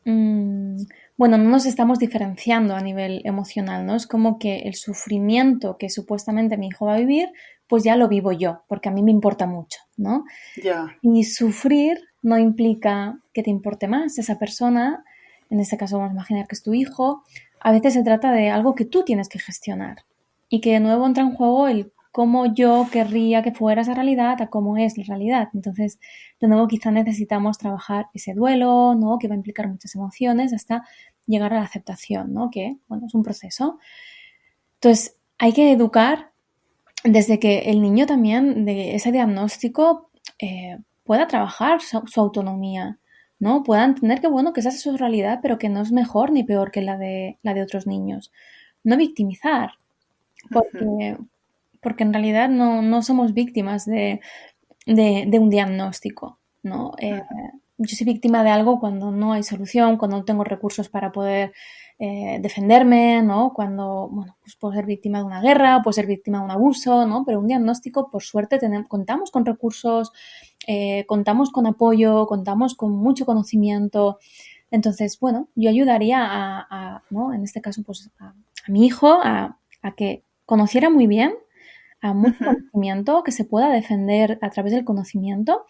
mm, bueno, no nos estamos diferenciando a nivel emocional, ¿no? Es como que el sufrimiento que supuestamente mi hijo va a vivir, pues ya lo vivo yo, porque a mí me importa mucho, ¿no? ya. Y sufrir no implica que te importe más esa persona, en este caso vamos a imaginar que es tu hijo, a veces se trata de algo que tú tienes que gestionar y que de nuevo entra en juego el cómo yo querría que fuera esa realidad a cómo es la realidad. Entonces, de nuevo quizá necesitamos trabajar ese duelo, ¿no? Que va a implicar muchas emociones hasta llegar a la aceptación, ¿no? Que, bueno, es un proceso. Entonces, hay que educar desde que el niño también de ese diagnóstico pueda trabajar su autonomía, ¿no? Pueda entender que bueno, que esa es su realidad, pero que no es mejor ni peor que la de otros niños. No victimizar, Ujú, porque en realidad no somos víctimas de un diagnóstico, ¿no? Yo soy víctima de algo cuando no hay solución, cuando no tengo recursos para poder defenderme, ¿no? Cuando, bueno, pues puedo ser víctima de una guerra, puedo ser víctima de un abuso, ¿no? Pero un diagnóstico, por suerte, contamos con recursos, contamos con apoyo, contamos con mucho conocimiento. Entonces, bueno, yo ayudaría ¿no? En este caso, pues a mi hijo a que conociera muy bien a mucho ujú. conocimiento, que se pueda defender a través del conocimiento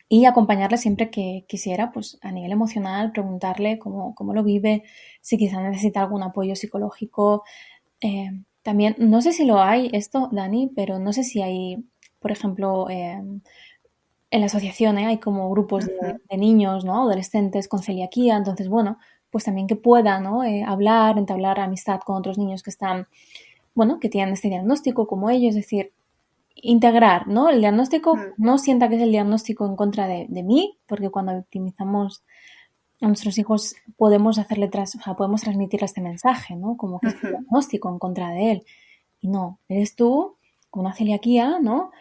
y acompañarle siempre que quisiera, pues a nivel emocional, preguntarle cómo lo vive, si quizá necesita algún apoyo psicológico. También, no sé si lo hay esto, Dani, pero no sé si hay, por ejemplo, en la asociación hay como grupos de niños, ¿no? Adolescentes con celiaquía, entonces, bueno, pues también que pueda, ¿no? Hablar, entablar amistad con otros niños que están, bueno, que tienen este diagnóstico como ellos, es decir, integrar, ¿no? El diagnóstico, Mm, no sienta que es el diagnóstico en contra de mí, porque cuando victimizamos a nuestros hijos podemos o sea, podemos transmitirle este mensaje, ¿no? Como que es el ujú, diagnóstico en contra de él. Y no, eres tú con una celiaquía, ¿no?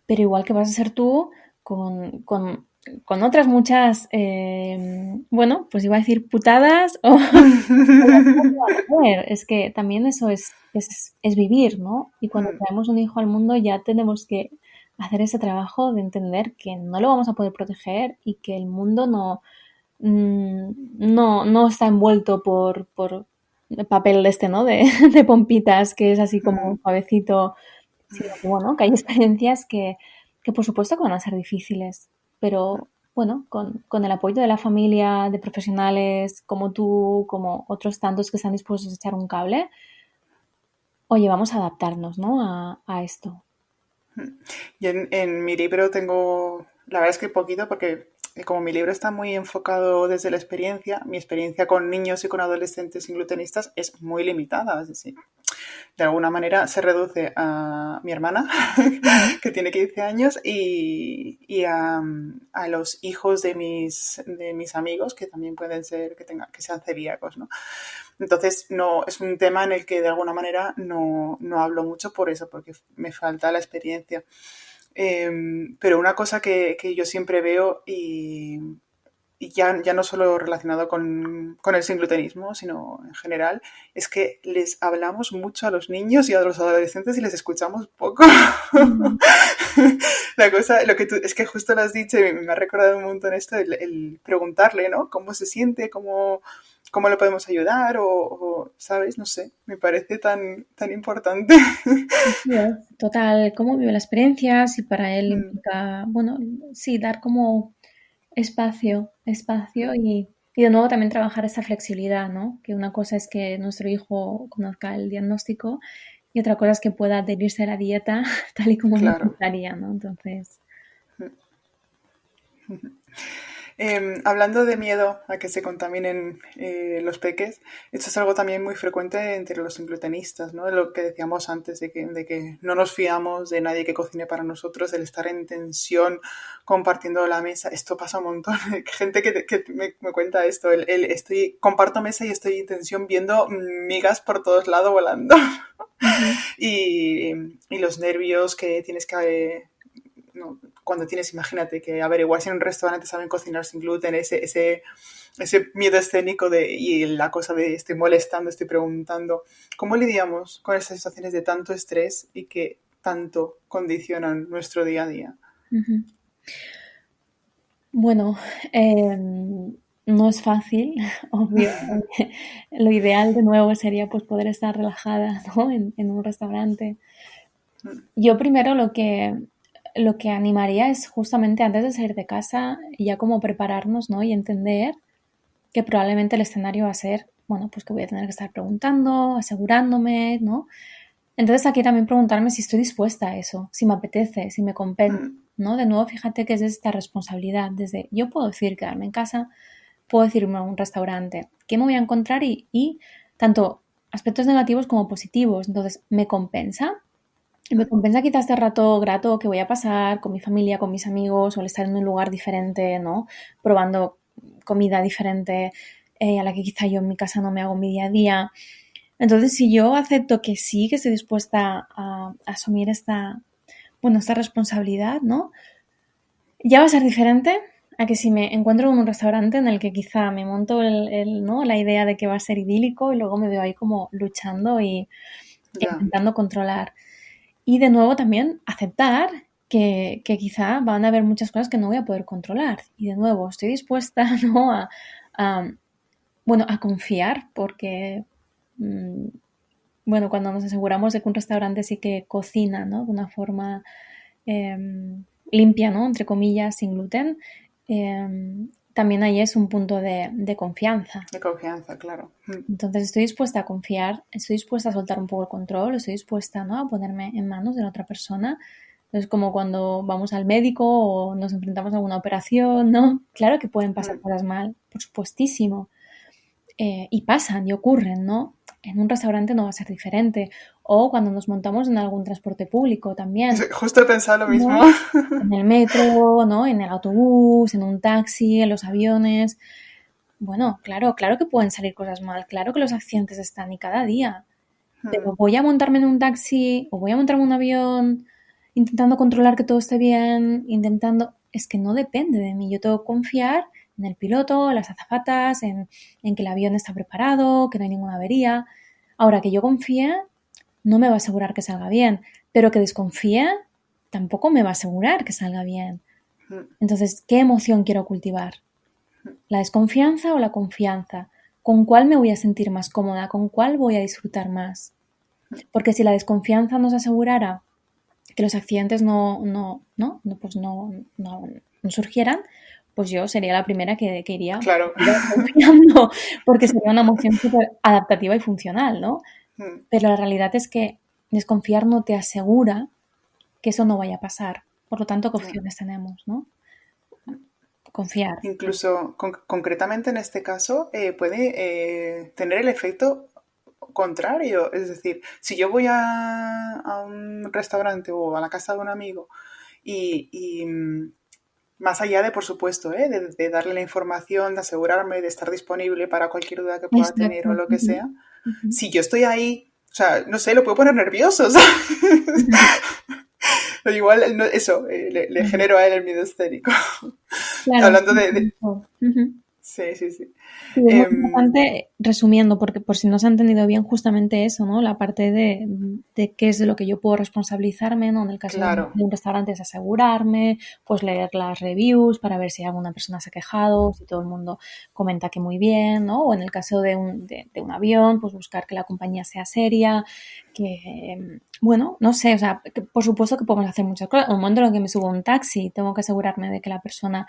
Pero igual que vas a ser tú con con otras muchas, bueno, pues iba a decir putadas o es que también eso es vivir, ¿no? Y cuando traemos un hijo al mundo ya tenemos que hacer ese trabajo de entender que no lo vamos a poder proteger y que el mundo no está envuelto por el papel ¿no? De pompitas, que es así como suavecito, sino que, bueno, que hay experiencias que por supuesto que van a ser difíciles, pero bueno, con el apoyo de la familia, de profesionales como tú, como otros tantos que están dispuestos a echar un cable, oye, vamos a adaptarnos, ¿no? A esto. Y en mi libro tengo, la verdad es que poquito, porque como mi libro está muy enfocado desde la experiencia, mi experiencia con niños y con adolescentes sin glutenistas es muy limitada. Es decir, de alguna manera se reduce a mi hermana, que tiene 15 años, y a los hijos de mis amigos, que también pueden ser, que sean celíacos, ¿no? Entonces, no, es un tema en el que de alguna manera no hablo mucho por eso, porque me falta la experiencia. Pero una cosa que yo siempre veo y ya no solo relacionado con el singlutenismo, sino en general, es que les hablamos mucho a los niños y a los adolescentes y les escuchamos poco. La cosa, es que justo lo has dicho y me ha recordado un montón esto, el preguntarle, ¿no? ¿Cómo se siente? ¿Cómo le podemos ayudar? ¿Sabes? No sé, me parece tan importante. Total, cómo vive la experiencia, si para él implica, bueno, sí, dar como espacio y de nuevo también trabajar esa flexibilidad, ¿no? Que una cosa es que nuestro hijo conozca el diagnóstico y otra cosa es que pueda adherirse a la dieta tal y como nos Claro. gustaría, ¿no? Entonces, Hablando de miedo a que se contaminen los peques, esto es algo también muy frecuente entre los glutenistas, ¿no? Lo que decíamos antes de que no nos fiamos de nadie que cocine para nosotros, el estar en tensión compartiendo la mesa. Esto pasa un montón. Gente que me cuenta esto, comparto mesa y estoy en tensión viendo migas por todos lados volando. Y los nervios que tienes que no, cuando tienes, imagínate que, a ver, igual si en un restaurante saben cocinar sin gluten, ese miedo escénico y la cosa de estoy molestando, estoy preguntando, ¿cómo lidiamos con esas situaciones de tanto estrés y que tanto condicionan nuestro día a día? bueno, no es fácil, obvio. Lo ideal de nuevo sería pues poder estar relajada, ¿no? En un restaurante. Yo primero lo que animaría es justamente antes de salir de casa ya como prepararnos, ¿no? Y entender que probablemente el escenario va a ser, bueno, pues que voy a tener que estar preguntando, asegurándome, ¿no? Entonces aquí también preguntarme si estoy dispuesta a eso, si me apetece, si me compensa, ¿no? De nuevo, fíjate que es esta responsabilidad, desde yo puedo decir quedarme en casa, puedo decirme a un restaurante, ¿qué me voy a encontrar? Y tanto aspectos negativos como positivos, entonces, ¿me compensa? Y me compensa quizás este rato grato que voy a pasar con mi familia, con mis amigos, o el estar en un lugar diferente, ¿no? Probando comida diferente a la que quizá yo en mi casa no me hago mi día a día. Entonces, si yo acepto que sí, que estoy dispuesta a asumir esta responsabilidad, ¿no? Ya va a ser diferente a que si me encuentro en un restaurante en el que quizá me monto ¿no? la idea de que va a ser idílico y luego me veo ahí como luchando e intentando controlar. Y de nuevo también aceptar que quizá van a haber muchas cosas que no voy a poder controlar. Y de nuevo, estoy dispuesta, ¿no? a confiar porque, bueno, cuando nos aseguramos de que un restaurante sí que cocina, ¿no? De una forma limpia, ¿no? Entre comillas, sin gluten, también ahí es un punto de confianza. De confianza, claro. Entonces estoy dispuesta a confiar, estoy dispuesta a soltar un poco el control, estoy dispuesta, ¿no? A ponerme en manos de la otra persona. Entonces, como cuando vamos al médico o nos enfrentamos a alguna operación, ¿no? Claro que pueden pasar cosas mal, por supuestísimo. Y pasan y ocurren, ¿no? En un restaurante no va a ser diferente. O cuando nos montamos en algún transporte público también. Justo he pensado lo mismo. ¿No? En el metro, ¿no? En el autobús, en un taxi, en los aviones. Bueno, claro que pueden salir cosas mal, claro que los accidentes están y cada día. Pero voy a montarme en un taxi o voy a montarme en un avión intentando controlar que todo esté bien, intentando... es que no depende de mí. Yo tengo que confiar en el piloto, en las azafatas, en que el avión está preparado, que no hay ninguna avería. Ahora, que yo confíe no me va a asegurar que salga bien, pero que desconfíe tampoco me va a asegurar que salga bien. Entonces, ¿qué emoción quiero cultivar? ¿La desconfianza o la confianza? ¿Con cuál me voy a sentir más cómoda? ¿Con cuál voy a disfrutar más? Porque si la desconfianza nos asegurara que los accidentes no surgieran, pues yo sería la primera que iría Claro. confiando, porque sería una emoción súper adaptativa y funcional, ¿no? Pero la realidad es que desconfiar no te asegura que eso no vaya a pasar. Por lo tanto, ¿qué opciones tenemos, no? Confiar. Incluso concretamente en este caso puede tener el efecto contrario. Es decir, si yo voy a un restaurante o a la casa de un amigo y más allá de, por supuesto, de darle la información, de asegurarme, de estar disponible para cualquier duda que pueda tener o Exacto. lo que sea, Ujú. si yo estoy ahí, o sea, no sé, lo puedo poner nervioso, ¿sabes? Pero igual, eso, le Ujú. genero a él el miedo escénico. Claro. Hablando de... Ujú. Sí, sí, sí. Sí, es muy importante, resumiendo, porque por si no se ha entendido bien, justamente eso, ¿no? La parte de qué es de lo que yo puedo responsabilizarme, ¿no? En el caso Claro. de un restaurante es asegurarme, pues leer las reviews para ver si alguna persona se ha quejado, si todo el mundo comenta que muy bien, ¿no? O en el caso de un avión, pues buscar que la compañía sea seria, que, bueno, no sé, o sea, que por supuesto que podemos hacer muchas cosas. En un momento en el que me subo a un taxi, tengo que asegurarme de que la persona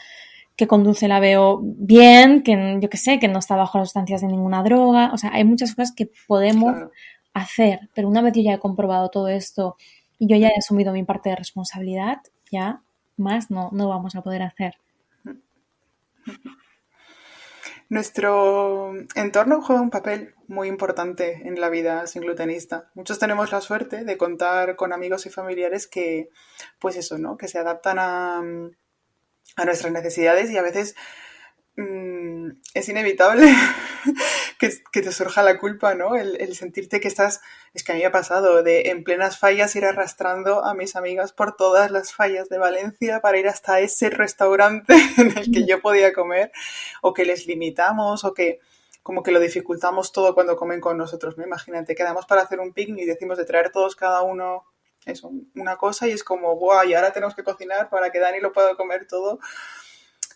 que conduce la veo bien, que yo qué sé, que no está bajo las sustancias de ninguna droga. O sea, hay muchas cosas que podemos Claro. hacer, pero una vez yo ya he comprobado todo esto y yo ya he asumido mi parte de responsabilidad, ya más no vamos a poder hacer. Nuestro entorno juega un papel muy importante en la vida sin glutenista. Muchos tenemos la suerte de contar con amigos y familiares que, pues eso, ¿no? Que se adaptan a nuestras necesidades y a veces es inevitable que te surja la culpa, ¿no? El sentirte que estás, es que a mí me ha pasado de en plenas fallas ir arrastrando a mis amigas por todas las fallas de Valencia para ir hasta ese restaurante en el que yo podía comer, o que les limitamos, o que como que lo dificultamos todo cuando comen con nosotros, ¿no? Imagínate, quedamos para hacer un picnic y decimos de traer todos cada uno eso, una cosa y es como, ¡buah! Y ahora tenemos que cocinar para que Dani lo pueda comer todo.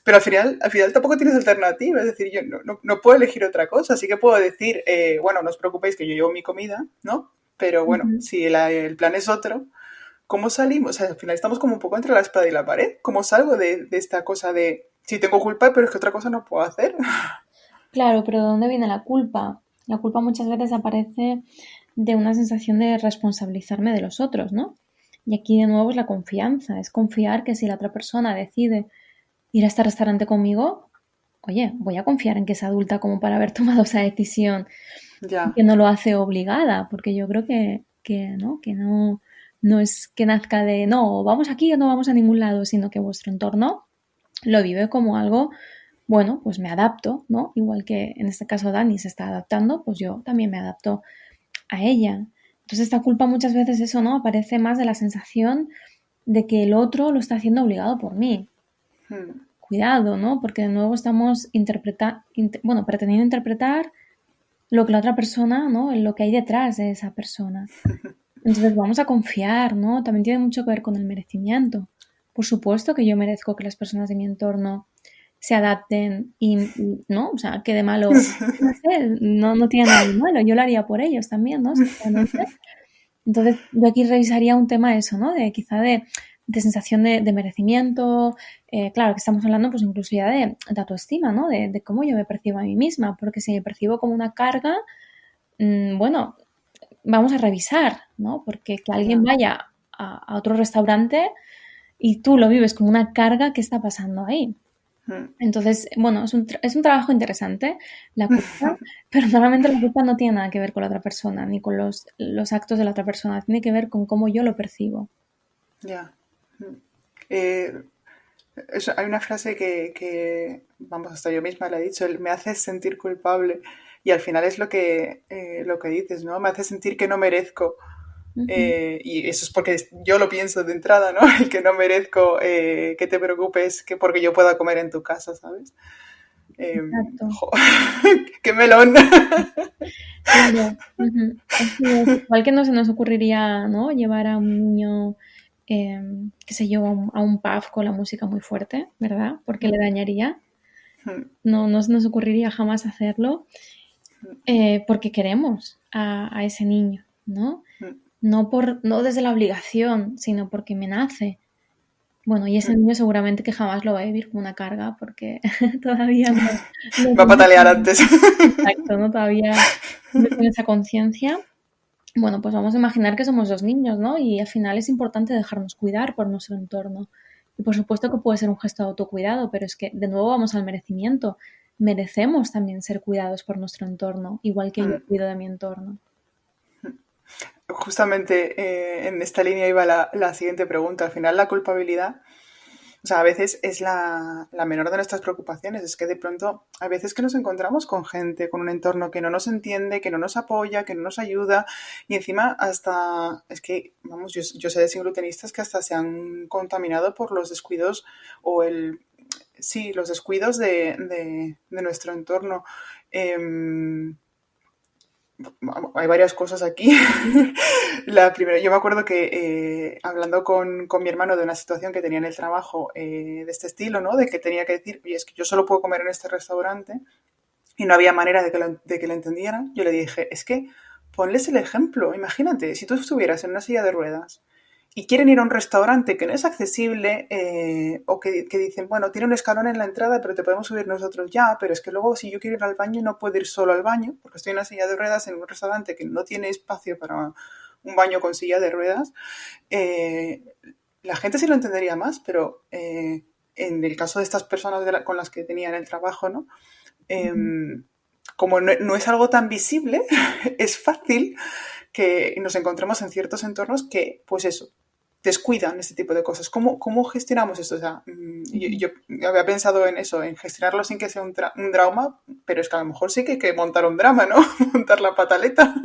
Pero al final tampoco tienes alternativa, es decir, yo no puedo elegir otra cosa, así que puedo decir, bueno, no os preocupéis que yo llevo mi comida, ¿no? Pero bueno, Ujú. si el plan es otro, ¿cómo salimos? O sea, al final estamos como un poco entre la espada y la pared. ¿Cómo salgo de esta cosa de, sí tengo culpa, pero es que otra cosa no puedo hacer? Claro, pero ¿de dónde viene la culpa? La culpa muchas veces aparece de una sensación de responsabilizarme de los otros, ¿no? Y aquí de nuevo es la confianza, es confiar que si la otra persona decide ir a este restaurante conmigo, oye, voy a confiar en que es adulta como para haber tomado esa decisión y Ya. que no lo hace obligada, porque yo creo que no es que nazca de no, vamos aquí o no vamos a ningún lado, sino que vuestro entorno lo vive como algo, bueno, pues me adapto, ¿no? Igual que en este caso Dani se está adaptando, pues yo también me adapto a ella. Entonces esta culpa muchas veces eso, ¿no? Aparece más de la sensación de que el otro lo está haciendo obligado por mí. Mm. Cuidado, ¿no? Porque de nuevo estamos pretendiendo interpretar lo que la otra persona, ¿no? En lo que hay detrás de esa persona. Entonces vamos a confiar, ¿no? También tiene mucho que ver con el merecimiento. Por supuesto que yo merezco que las personas de mi entorno se adapten ¿no? O sea, que de malo, no sé, no tiene nada de malo. Yo lo haría por ellos también, ¿no? Sinceramente. Entonces, yo aquí revisaría un tema eso, ¿no? De quizá de sensación de merecimiento. Claro, que estamos hablando pues incluso ya de autoestima, ¿no? De cómo yo me percibo a mí misma, porque si me percibo como una carga, bueno, vamos a revisar, ¿no? Porque que alguien Ya. vaya a otro restaurante y tú lo vives como una carga, ¿qué está pasando ahí? Mm. Entonces, bueno, es un trabajo interesante, la culpa, pero normalmente la culpa no tiene nada que ver con la otra persona, ni con los actos de la otra persona, tiene que ver con cómo yo lo percibo. Ya. Mm. Eh, hay una frase vamos, hasta yo misma la he dicho, me hace sentir culpable y al final es lo que dices, ¿no? Me hace sentir que no merezco Ujú. Y eso es porque yo lo pienso de entrada, ¿no? El que no merezco que te preocupes que porque yo pueda comer en tu casa, ¿sabes? Exacto. Jo, ¡qué melón! Claro. Ujú. Así es. Igual que no se nos ocurriría, ¿no? Llevar a un niño, qué sé yo, a un pub con la música muy fuerte, ¿verdad? Porque le dañaría. No, no se nos ocurriría jamás hacerlo, porque queremos a ese niño, ¿no? No desde la obligación, sino porque me nace. Bueno, y ese niño seguramente que jamás lo va a vivir como una carga porque todavía no Va a tiene patalear antes. exacto, ¿no? Todavía no tiene esa conciencia. Bueno, pues vamos a imaginar que somos dos niños, ¿no? Y al final es importante dejarnos cuidar por nuestro entorno. Y por supuesto que puede ser un gesto de autocuidado, pero es que de nuevo vamos al merecimiento. Merecemos también ser cuidados por nuestro entorno, igual que yo cuido de mi entorno. Justamente en esta línea iba la siguiente pregunta. Al final, la culpabilidad, o sea, a veces es la menor de nuestras preocupaciones. Es que de pronto, hay veces que nos encontramos con gente, con un entorno que no nos entiende, que no nos apoya, que no nos ayuda. Y encima, hasta, es que, vamos, yo sé de singlutenistas que hasta se han contaminado por los descuidos o sí, los descuidos de nuestro entorno. Hay varias cosas aquí. La primera, yo me acuerdo que hablando con mi hermano de una situación que tenía en el trabajo de este estilo, ¿no? De que tenía que decir, oye, es que yo solo puedo comer en este restaurante y no había manera de que lo entendieran. Yo le dije, es que ponles el ejemplo. Imagínate, si tú estuvieras en una silla de ruedas y quieren ir a un restaurante que no es accesible o que dicen, bueno, tiene un escalón en la entrada, pero te podemos subir nosotros ya, pero es que luego si yo quiero ir al baño no puedo ir solo al baño porque estoy en una silla de ruedas en un restaurante que no tiene espacio para un baño con silla de ruedas, eh, la gente sí lo entendería más, pero en el caso de estas personas con las que tenía en el trabajo, ¿no? Eh, como no es algo tan visible, es fácil que nos encontremos en ciertos entornos que, pues eso, descuidan este tipo de cosas. ¿Cómo gestionamos esto? O sea, yo había pensado en eso, en gestionarlo sin que sea un drama, pero es que a lo mejor sí que hay que montar un drama, ¿no? Montar la pataleta.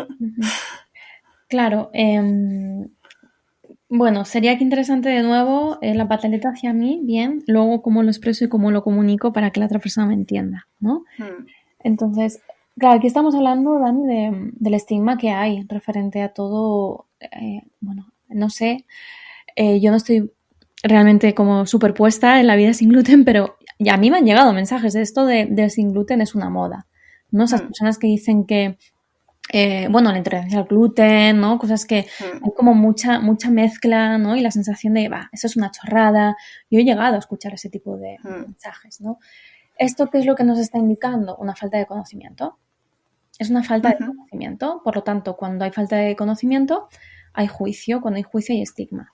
Claro, bueno, sería que interesante de nuevo la pataleta hacia mí, bien, luego cómo lo expreso y cómo lo comunico para que la otra persona me entienda, ¿no? Entonces, claro, aquí estamos hablando, Dani, del estigma que hay referente a todo, bueno, no sé, yo no estoy realmente como superpuesta en la vida sin gluten, pero ya a mí me han llegado mensajes de esto de sin gluten es una moda, ¿no? Esas personas que dicen que bueno, la intolerancia al gluten, ¿no? Cosas que hay como mucha mezcla, ¿no? Y la sensación de, va, eso es una chorrada. Yo he llegado a escuchar ese tipo de mensajes, ¿no? ¿Esto qué es lo que nos está indicando? Una falta de conocimiento. Es una falta de conocimiento. Por lo tanto, cuando hay falta de conocimiento, hay juicio. Cuando hay juicio, hay estigma.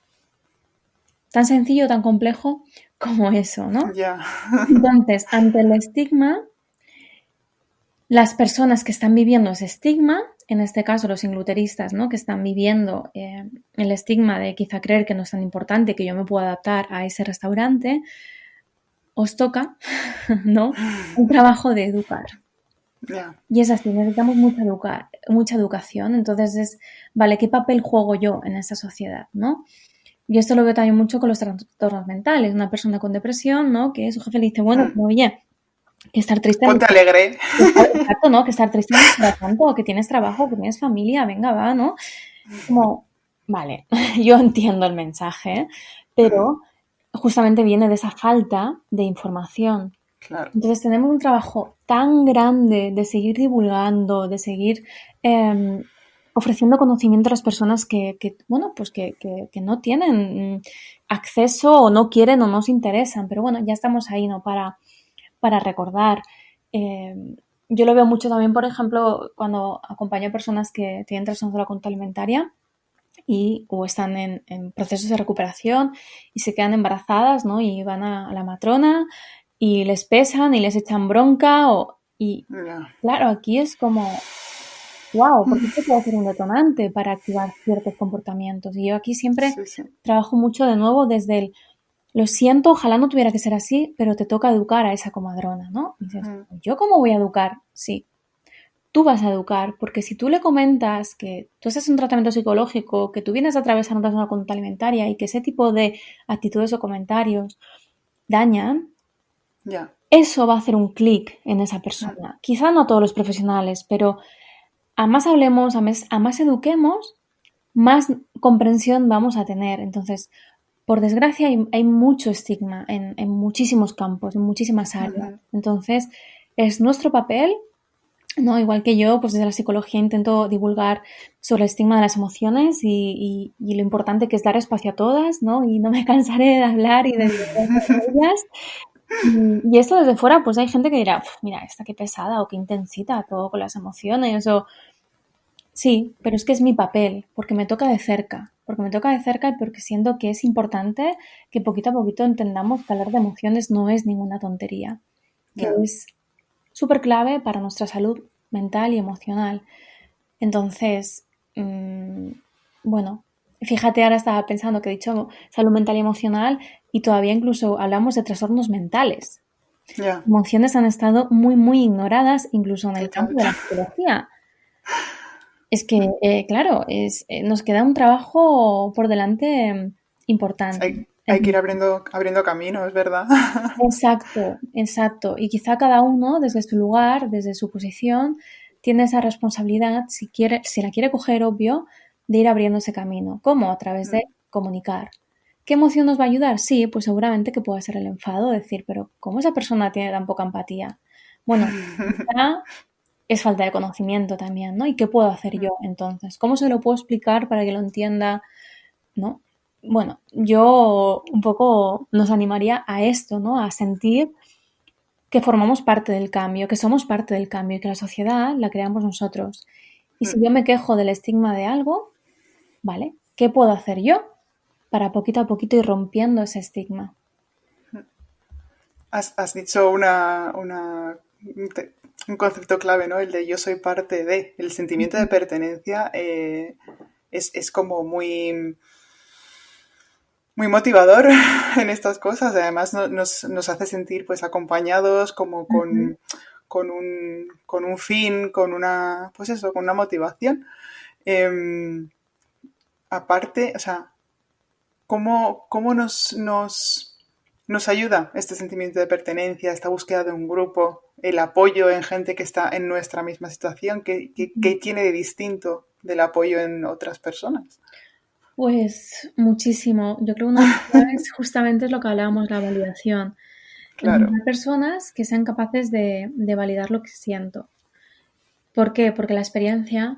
Tan sencillo, tan complejo como eso, ¿no? Ya. Entonces, ante el estigma, las personas que están viviendo ese estigma, en este caso los ingluteristas, ¿no? Que están viviendo el estigma de quizá creer que no es tan importante, que yo me puedo adaptar a ese restaurante, os toca, ¿no? Un trabajo de educar. Ya. Y es así, necesitamos mucha educación. Entonces es, vale, ¿qué papel juego yo en esta sociedad, no? Y esto lo veo también mucho con los trastornos mentales. Una persona con depresión, ¿no? Que su jefe le dice, bueno, oye, que estar triste no Ponte alegre. exacto, ¿no? Que estar triste no es para tanto, que tienes trabajo, que tienes familia, venga, va, ¿no? Como, vale, yo entiendo el mensaje, pero justamente viene de esa falta de información. Claro. Entonces tenemos un trabajo tan grande de seguir divulgando, de seguir ofreciendo conocimiento a las personas bueno, pues que no tienen acceso o no quieren o no se interesan. Pero bueno, ya estamos ahí, ¿no? Para recordar. Yo lo veo mucho también, por ejemplo, cuando acompaño a personas que tienen trastornos de la conducta alimentaria o están en procesos de recuperación y se quedan embarazadas, ¿no? Y van a la matrona y les pesan y les echan bronca y claro, aquí es como, wow, porque esto puede ser un detonante para activar ciertos comportamientos. Y yo aquí siempre Sí, sí. trabajo mucho de nuevo desde lo siento, ojalá no tuviera que ser así, pero te toca educar a esa comadrona, ¿no? Y dices, ¿yo cómo voy a educar? Sí, tú vas a educar, porque si tú le comentas que tú estás en un tratamiento psicológico, que tú vienes a atravesar una conducta alimentaria y que ese tipo de actitudes o comentarios dañan, Ya. eso va a hacer un clic en esa persona. Quizá no todos los profesionales, pero a más hablemos, a más eduquemos, más comprensión vamos a tener. Entonces, por desgracia, hay mucho estigma en muchísimos campos, en muchísimas áreas. Entonces, es nuestro papel, ¿no? Igual que yo, pues desde la psicología intento divulgar sobre el estigma de las emociones y lo importante que es dar espacio a todas, ¿no? Y no me cansaré de hablar y de divulgar sobre ellas. Y esto desde fuera, pues hay gente que dirá, mira, esta qué pesada o qué intensita todo con las emociones o... Sí, pero es que es mi papel, porque me toca de cerca, y porque siento que es importante que poquito a poquito entendamos que hablar de emociones no es ninguna tontería, que Ya. es súper clave para nuestra salud mental y emocional. Entonces, bueno, fíjate, ahora estaba pensando que he dicho salud mental y emocional y todavía incluso hablamos de trastornos mentales. Ya. Emociones han estado muy, muy ignoradas, incluso en el campo Total. de la psicología. Es que, claro, nos queda un trabajo por delante importante. Hay que ir abriendo camino, es verdad. Exacto, exacto. Y quizá cada uno, desde su lugar, desde su posición, tiene esa responsabilidad, si la quiere coger, obvio, de ir abriendo ese camino. ¿Cómo? A través de comunicar. ¿Qué emoción nos va a ayudar? Sí, pues seguramente que pueda ser el enfado, decir, pero ¿cómo esa persona tiene tan poca empatía? Bueno, quizá es falta de conocimiento también, ¿no? ¿Y qué puedo hacer yo entonces? ¿Cómo se lo puedo explicar para que lo entienda, ¿no? Bueno, yo un poco nos animaría a esto, ¿no? A sentir que formamos parte del cambio, que somos parte del cambio y que la sociedad la creamos nosotros. Y si yo me quejo del estigma de algo, ¿vale? ¿Qué puedo hacer yo para poquito a poquito ir rompiendo ese estigma? Has dicho un concepto clave, ¿no? El de yo soy parte de. El sentimiento de pertenencia es como muy motivador en estas cosas. Además, nos hace sentir pues acompañados, como con un fin, con una, pues eso, con una motivación. Em, Aparte, o sea, ¿cómo nos ayuda este sentimiento de pertenencia, esta búsqueda de un grupo, el apoyo en gente que está en nuestra misma situación? ¿Qué tiene de distinto del apoyo en otras personas? Pues muchísimo. Yo creo que una de las claves justamente es lo que hablábamos, la validación. Claro. Encontrar personas que sean capaces de validar lo que siento. ¿Por qué? Porque la experiencia,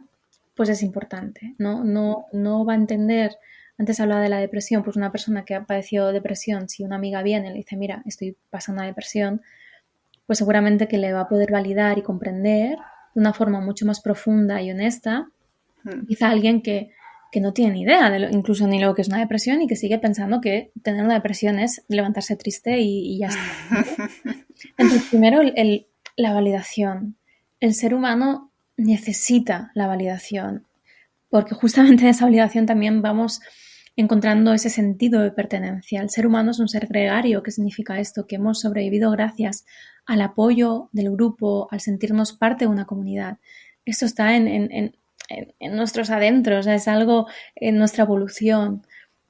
pues es importante, ¿no? No va a entender, antes hablaba de la depresión, pues una persona que ha padecido depresión, si una amiga viene y le dice, mira, estoy pasando una depresión, pues seguramente que le va a poder validar y comprender de una forma mucho más profunda y honesta, quizá alguien que no tiene ni idea de incluso ni lo que es una depresión y que sigue pensando que tener una depresión es levantarse triste y ya está, ¿no? Entonces, primero, la validación. El ser humano necesita la validación, porque justamente en esa validación también vamos encontrando ese sentido de pertenencia. El ser humano es un ser gregario. ¿Qué significa esto? Que hemos sobrevivido gracias al apoyo del grupo, al sentirnos parte de una comunidad. Esto está en nuestros adentros, es algo en nuestra evolución.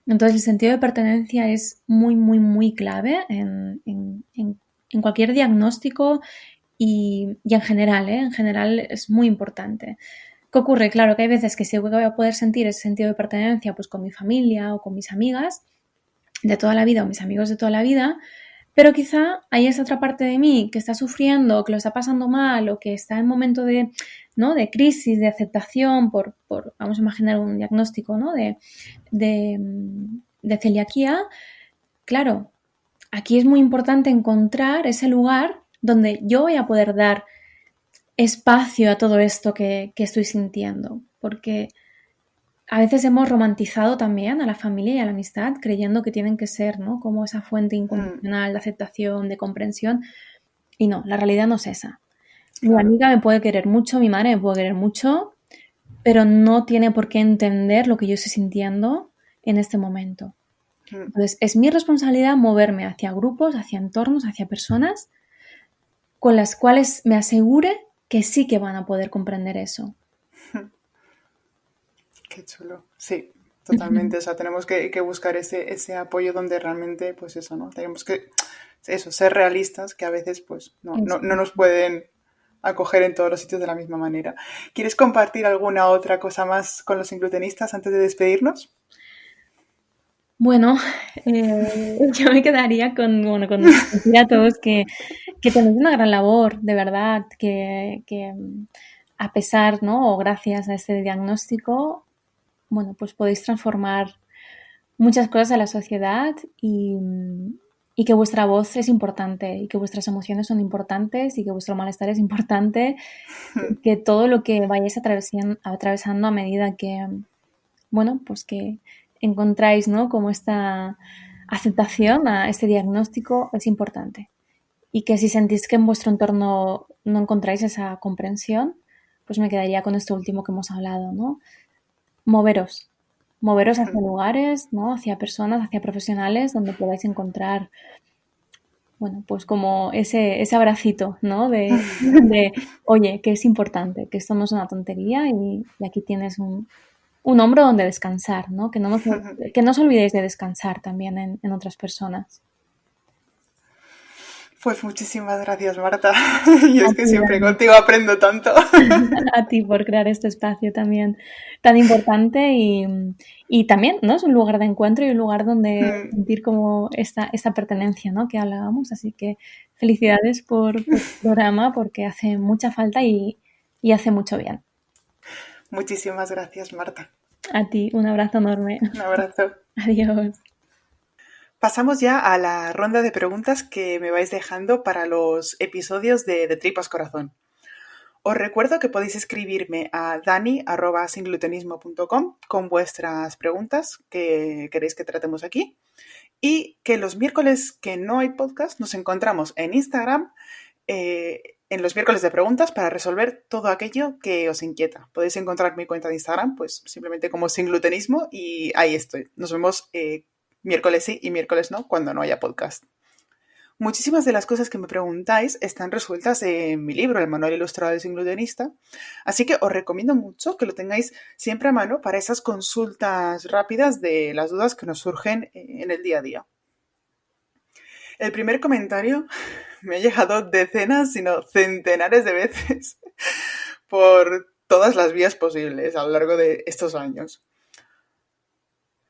Entonces, el sentido de pertenencia es muy, muy, muy clave en cualquier diagnóstico y en general, ¿eh? En general es muy importante. ¿Qué ocurre? Claro que hay veces que sí que voy a poder sentir ese sentido de pertenencia pues con mi familia o con mis amigas de toda la vida o mis amigos de toda la vida, pero quizá hay esa otra parte de mí que está sufriendo, que lo está pasando mal o que está en momento de, ¿no? De crisis, de aceptación vamos a imaginar un diagnóstico, ¿no? de, de celiaquía. Claro, aquí es muy importante encontrar ese lugar donde yo voy a poder dar espacio a todo esto que estoy sintiendo, porque a veces hemos romantizado también a la familia y a la amistad creyendo que tienen que ser, ¿no? Como esa fuente incondicional de aceptación, de comprensión, y no, la realidad no es esa. Mi Claro. amiga me puede querer mucho, mi madre me puede querer mucho, pero no tiene por qué entender lo que yo estoy sintiendo en este momento. Entonces, es mi responsabilidad moverme hacia grupos, hacia entornos, hacia personas con las cuales me asegure que sí que van a poder comprender eso. Qué chulo. Sí, totalmente. O sea, tenemos que buscar ese apoyo donde realmente, pues eso, ¿no? Tenemos que, eso, ser realistas, que a veces, pues, no nos pueden acoger en todos los sitios de la misma manera. ¿Quieres compartir alguna otra cosa más con los inglutenistas antes de despedirnos? Bueno, yo me quedaría con decir a todos que tenéis una gran labor, de verdad, que a pesar, ¿no? O gracias a este diagnóstico, bueno, pues podéis transformar muchas cosas en la sociedad y que vuestra voz es importante y que vuestras emociones son importantes y que vuestro malestar es importante y que todo lo que vayáis atravesando a medida que, bueno, pues que encontráis, ¿no? Como esta aceptación a este diagnóstico es importante. Y que si sentís que en vuestro entorno no encontráis esa comprensión, pues me quedaría con esto último que hemos hablado, ¿no? Moveros, moveros hacia lugares, ¿no? Hacia personas, hacia profesionales donde podáis encontrar, bueno, pues como ese abracito, ¿no? De, oye, que es importante, que esto no es una tontería y aquí tienes un hombro donde descansar, ¿no? Que no os olvidéis de descansar también en otras personas. Pues muchísimas gracias, Marta. Y A es que ti, siempre Dani. contigo aprendo tanto. A ti por crear este espacio también tan importante y también, ¿no? Es un lugar de encuentro y un lugar donde sentir como esta pertenencia, ¿no? Que hablábamos. Así que felicidades por tu programa porque hace mucha falta y hace mucho bien. Muchísimas gracias, Marta. A ti, un abrazo enorme. Un abrazo. Adiós. Pasamos ya a la ronda de preguntas que me vais dejando para los episodios de Tripas Corazón. Os recuerdo que podéis escribirme a dani@singlutenismo.com con vuestras preguntas que queréis que tratemos aquí y que los miércoles que no hay podcast nos encontramos en Instagram en los miércoles de preguntas para resolver todo aquello que os inquieta. Podéis encontrar mi cuenta de Instagram pues simplemente como Singlutenismo y ahí estoy. Nos vemos miércoles sí y miércoles no cuando no haya podcast. Muchísimas de las cosas que me preguntáis están resueltas en mi libro, El Manual Ilustrado del Singlutenista, así que os recomiendo mucho que lo tengáis siempre a mano para esas consultas rápidas de las dudas que nos surgen en el día a día. El primer comentario me ha llegado decenas, sino centenares de veces por todas las vías posibles a lo largo de estos años.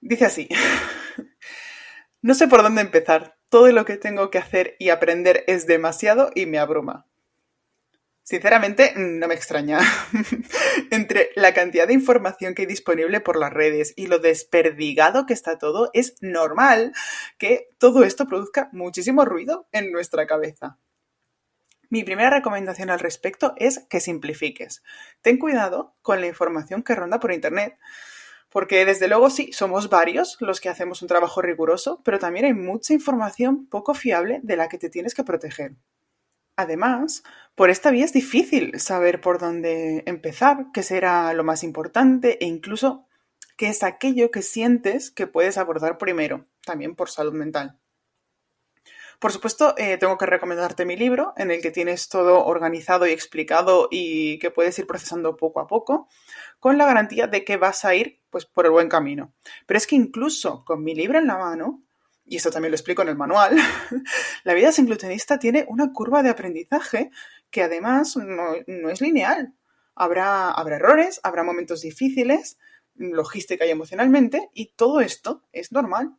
Dice así: no sé por dónde empezar. Todo lo que tengo que hacer y aprender es demasiado y me abruma. Sinceramente, no me extraña. Entre la cantidad de información que hay disponible por las redes y lo desperdigado que está todo, es normal que todo esto produzca muchísimo ruido en nuestra cabeza. Mi primera recomendación al respecto es que simplifiques. Ten cuidado con la información que ronda por internet. Porque desde luego sí, somos varios los que hacemos un trabajo riguroso, pero también hay mucha información poco fiable de la que te tienes que proteger. Además, por esta vía es difícil saber por dónde empezar, qué será lo más importante e incluso qué es aquello que sientes que puedes abordar primero, también por salud mental. Por supuesto, tengo que recomendarte mi libro, en el que tienes todo organizado y explicado y que puedes ir procesando poco a poco, con la garantía de que vas a ir pues, por el buen camino. Pero es que incluso con mi libro en la mano, y esto también lo explico en el manual, la vida sin glutenista tiene una curva de aprendizaje que además no es lineal. Habrá errores, habrá momentos difíciles, logística y emocionalmente, y todo esto es normal.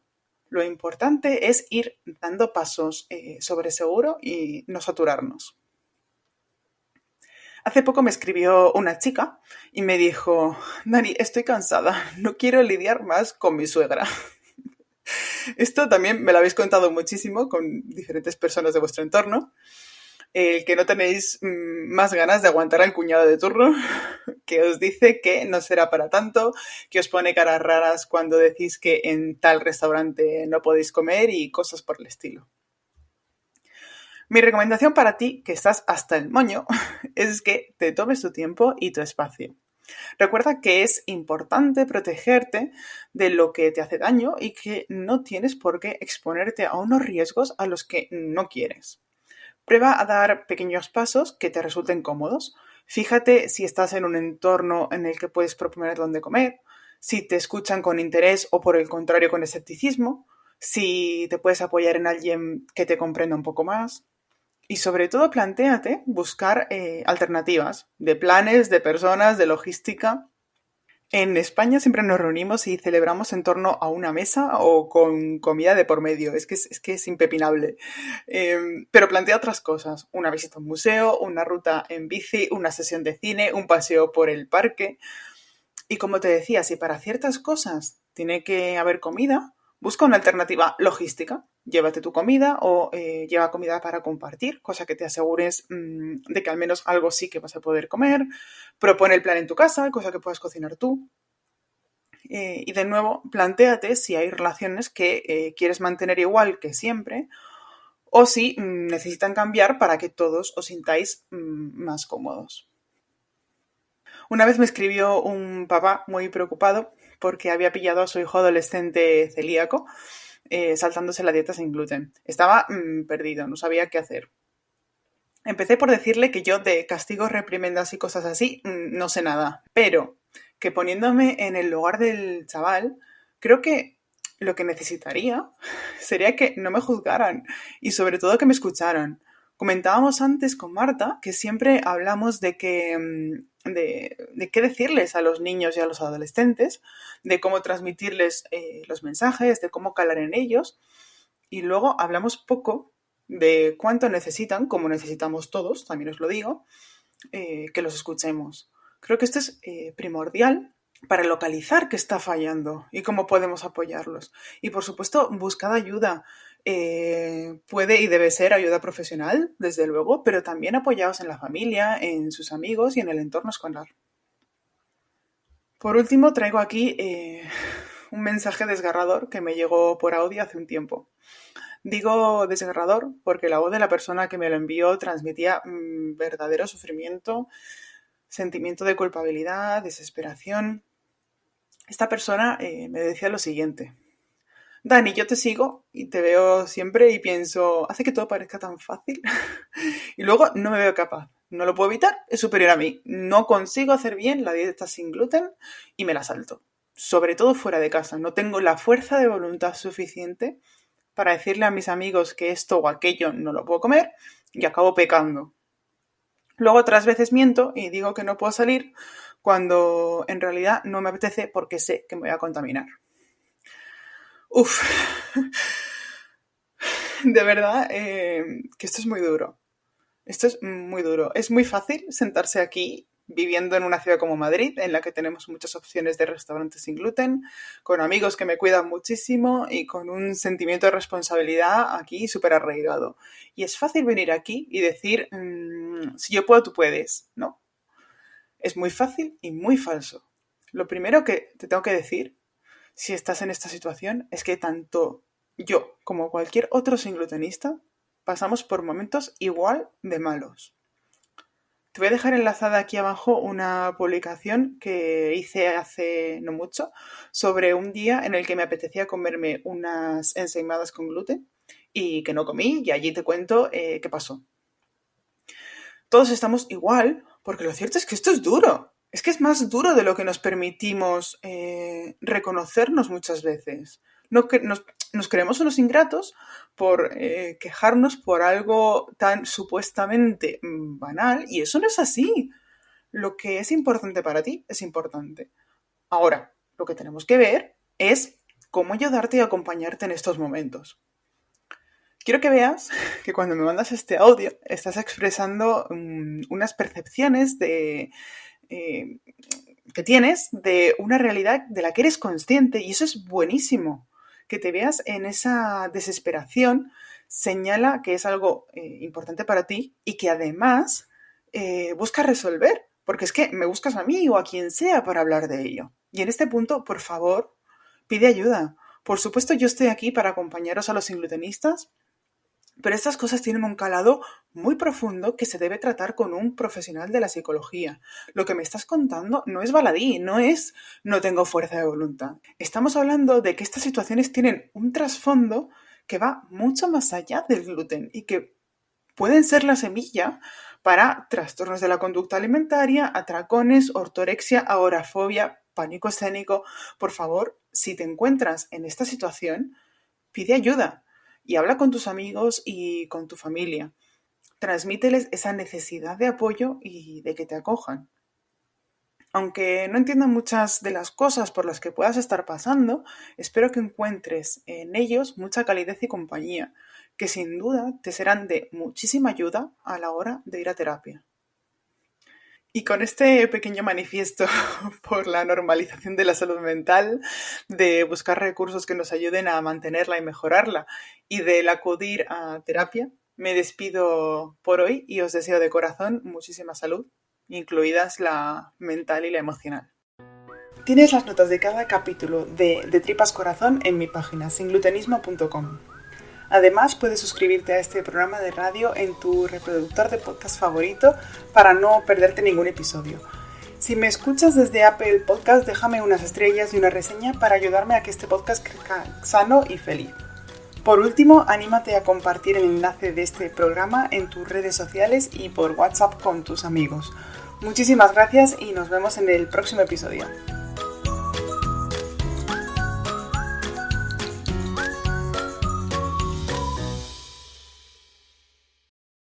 Lo importante es ir dando pasos sobre seguro y no saturarnos. Hace poco me escribió una chica y me dijo: Dani, estoy cansada, no quiero lidiar más con mi suegra. Esto también me lo habéis contado muchísimo con diferentes personas de vuestro entorno. El que no tenéis más ganas de aguantar al cuñado de turno, que os dice que no será para tanto, que os pone caras raras cuando decís que en tal restaurante no podéis comer y cosas por el estilo. Mi recomendación para ti, que estás hasta el moño, es que te tomes tu tiempo y tu espacio. Recuerda que es importante protegerte de lo que te hace daño y que no tienes por qué exponerte a unos riesgos a los que no quieres. Prueba a dar pequeños pasos que te resulten cómodos, Fíjate si estás en un entorno en el que puedes proponer dónde comer, si te escuchan con interés o por el contrario con escepticismo, si te puedes apoyar en alguien que te comprenda un poco más. Y sobre todo plantéate buscar alternativas de planes, de personas, de logística. En España siempre nos reunimos y celebramos en torno a una mesa o con comida de por medio. Es que es impepinable. Pero plantea otras cosas. Una visita a un museo, una ruta en bici, una sesión de cine, un paseo por el parque. Y como te decía, si para ciertas cosas tiene que haber comida, busca una alternativa logística. Llévate tu comida o lleva comida para compartir, cosa que te asegures de que al menos algo sí que vas a poder comer. Propone el plan en tu casa, cosa que puedas cocinar tú. Y de nuevo, plantéate si hay relaciones que quieres mantener igual que siempre o si necesitan cambiar para que todos os sintáis más cómodos. Una vez me escribió un papá muy preocupado porque había pillado a su hijo adolescente celíaco saltándose la dieta sin gluten. Estaba perdido, no sabía qué hacer. Empecé por decirle que yo de castigos, reprimendas y cosas así no sé nada, pero que poniéndome en el lugar del chaval, creo que lo que necesitaría sería que no me juzgaran y sobre todo que me escucharan. Comentábamos antes con Marta que siempre hablamos de de qué decirles a los niños y a los adolescentes, de cómo transmitirles los mensajes, de cómo calar en ellos, y luego hablamos poco de cuánto necesitan, como necesitamos todos, también os lo digo, que los escuchemos. Creo que esto es primordial para localizar qué está fallando y cómo podemos apoyarlos. Y por supuesto, buscad ayuda. Puede y debe ser ayuda profesional, desde luego, pero también apoyados en la familia, en sus amigos y en el entorno escolar. Por último, traigo aquí un mensaje desgarrador que me llegó por audio hace un tiempo. Digo desgarrador porque la voz de la persona que me lo envió transmitía verdadero sufrimiento, sentimiento de culpabilidad, desesperación. Esta persona me decía lo siguiente: Dani, yo te sigo y te veo siempre y pienso, hace que todo parezca tan fácil y luego no me veo capaz. No lo puedo evitar, es superior a mí. No consigo hacer bien la dieta sin gluten y me la salto. Sobre todo fuera de casa. No tengo la fuerza de voluntad suficiente para decirle a mis amigos que esto o aquello no lo puedo comer y acabo pecando. Luego otras veces miento y digo que no puedo salir cuando en realidad no me apetece porque sé que me voy a contaminar. Uf, de verdad que esto es muy duro. Esto es muy duro. Es muy fácil sentarse aquí viviendo en una ciudad como Madrid, en la que tenemos muchas opciones de restaurantes sin gluten, con amigos que me cuidan muchísimo y con un sentimiento de responsabilidad aquí súper arraigado. Y es fácil venir aquí y decir, si yo puedo, tú puedes, ¿no? Es muy fácil y muy falso. Lo primero que te tengo que decir, si estás en esta situación, es que tanto yo como cualquier otro sin glutenista pasamos por momentos igual de malos. Te voy a dejar enlazada aquí abajo una publicación que hice hace no mucho sobre un día en el que me apetecía comerme unas ensaimadas con gluten y que no comí, y allí te cuento qué pasó. Todos estamos igual, porque lo cierto es que esto es duro. Es que es más duro de lo que nos permitimos reconocernos muchas veces. Nos creemos unos ingratos por quejarnos por algo tan supuestamente banal, y eso no es así. Lo que es importante para ti es importante. Ahora, lo que tenemos que ver es cómo ayudarte y acompañarte en estos momentos. Quiero que veas que cuando me mandas este audio estás expresando unas percepciones que tienes de una realidad de la que eres consciente, y eso es buenísimo. Que te veas en esa desesperación señala que es algo importante para ti y que además buscas resolver, porque es que me buscas a mí o a quien sea para hablar de ello. Y en este punto, por favor, pide ayuda. Por supuesto, yo estoy aquí para acompañaros a los inglutenistas, pero estas cosas tienen un calado muy profundo que se debe tratar con un profesional de la psicología. Lo que me estás contando no es baladí, no es no tengo fuerza de voluntad. Estamos hablando de que estas situaciones tienen un trasfondo que va mucho más allá del gluten y que pueden ser la semilla para trastornos de la conducta alimentaria, atracones, ortorexia, agorafobia, pánico escénico. Por favor, si te encuentras en esta situación, pide ayuda y habla con tus amigos y con tu familia. Transmíteles esa necesidad de apoyo y de que te acojan. Aunque no entiendan muchas de las cosas por las que puedas estar pasando, espero que encuentres en ellos mucha calidez y compañía, que sin duda te serán de muchísima ayuda a la hora de ir a terapia. Y con este pequeño manifiesto por la normalización de la salud mental, de buscar recursos que nos ayuden a mantenerla y mejorarla, y del acudir a terapia, me despido por hoy y os deseo de corazón muchísima salud, incluidas la mental y la emocional. Tienes las notas de cada capítulo de Tripas Corazón en mi página singlutenismo.com. Además, puedes suscribirte a este programa de radio en tu reproductor de podcast favorito para no perderte ningún episodio. Si me escuchas desde Apple Podcast, déjame unas estrellas y una reseña para ayudarme a que este podcast crezca sano y feliz. Por último, anímate a compartir el enlace de este programa en tus redes sociales y por WhatsApp con tus amigos. Muchísimas gracias y nos vemos en el próximo episodio.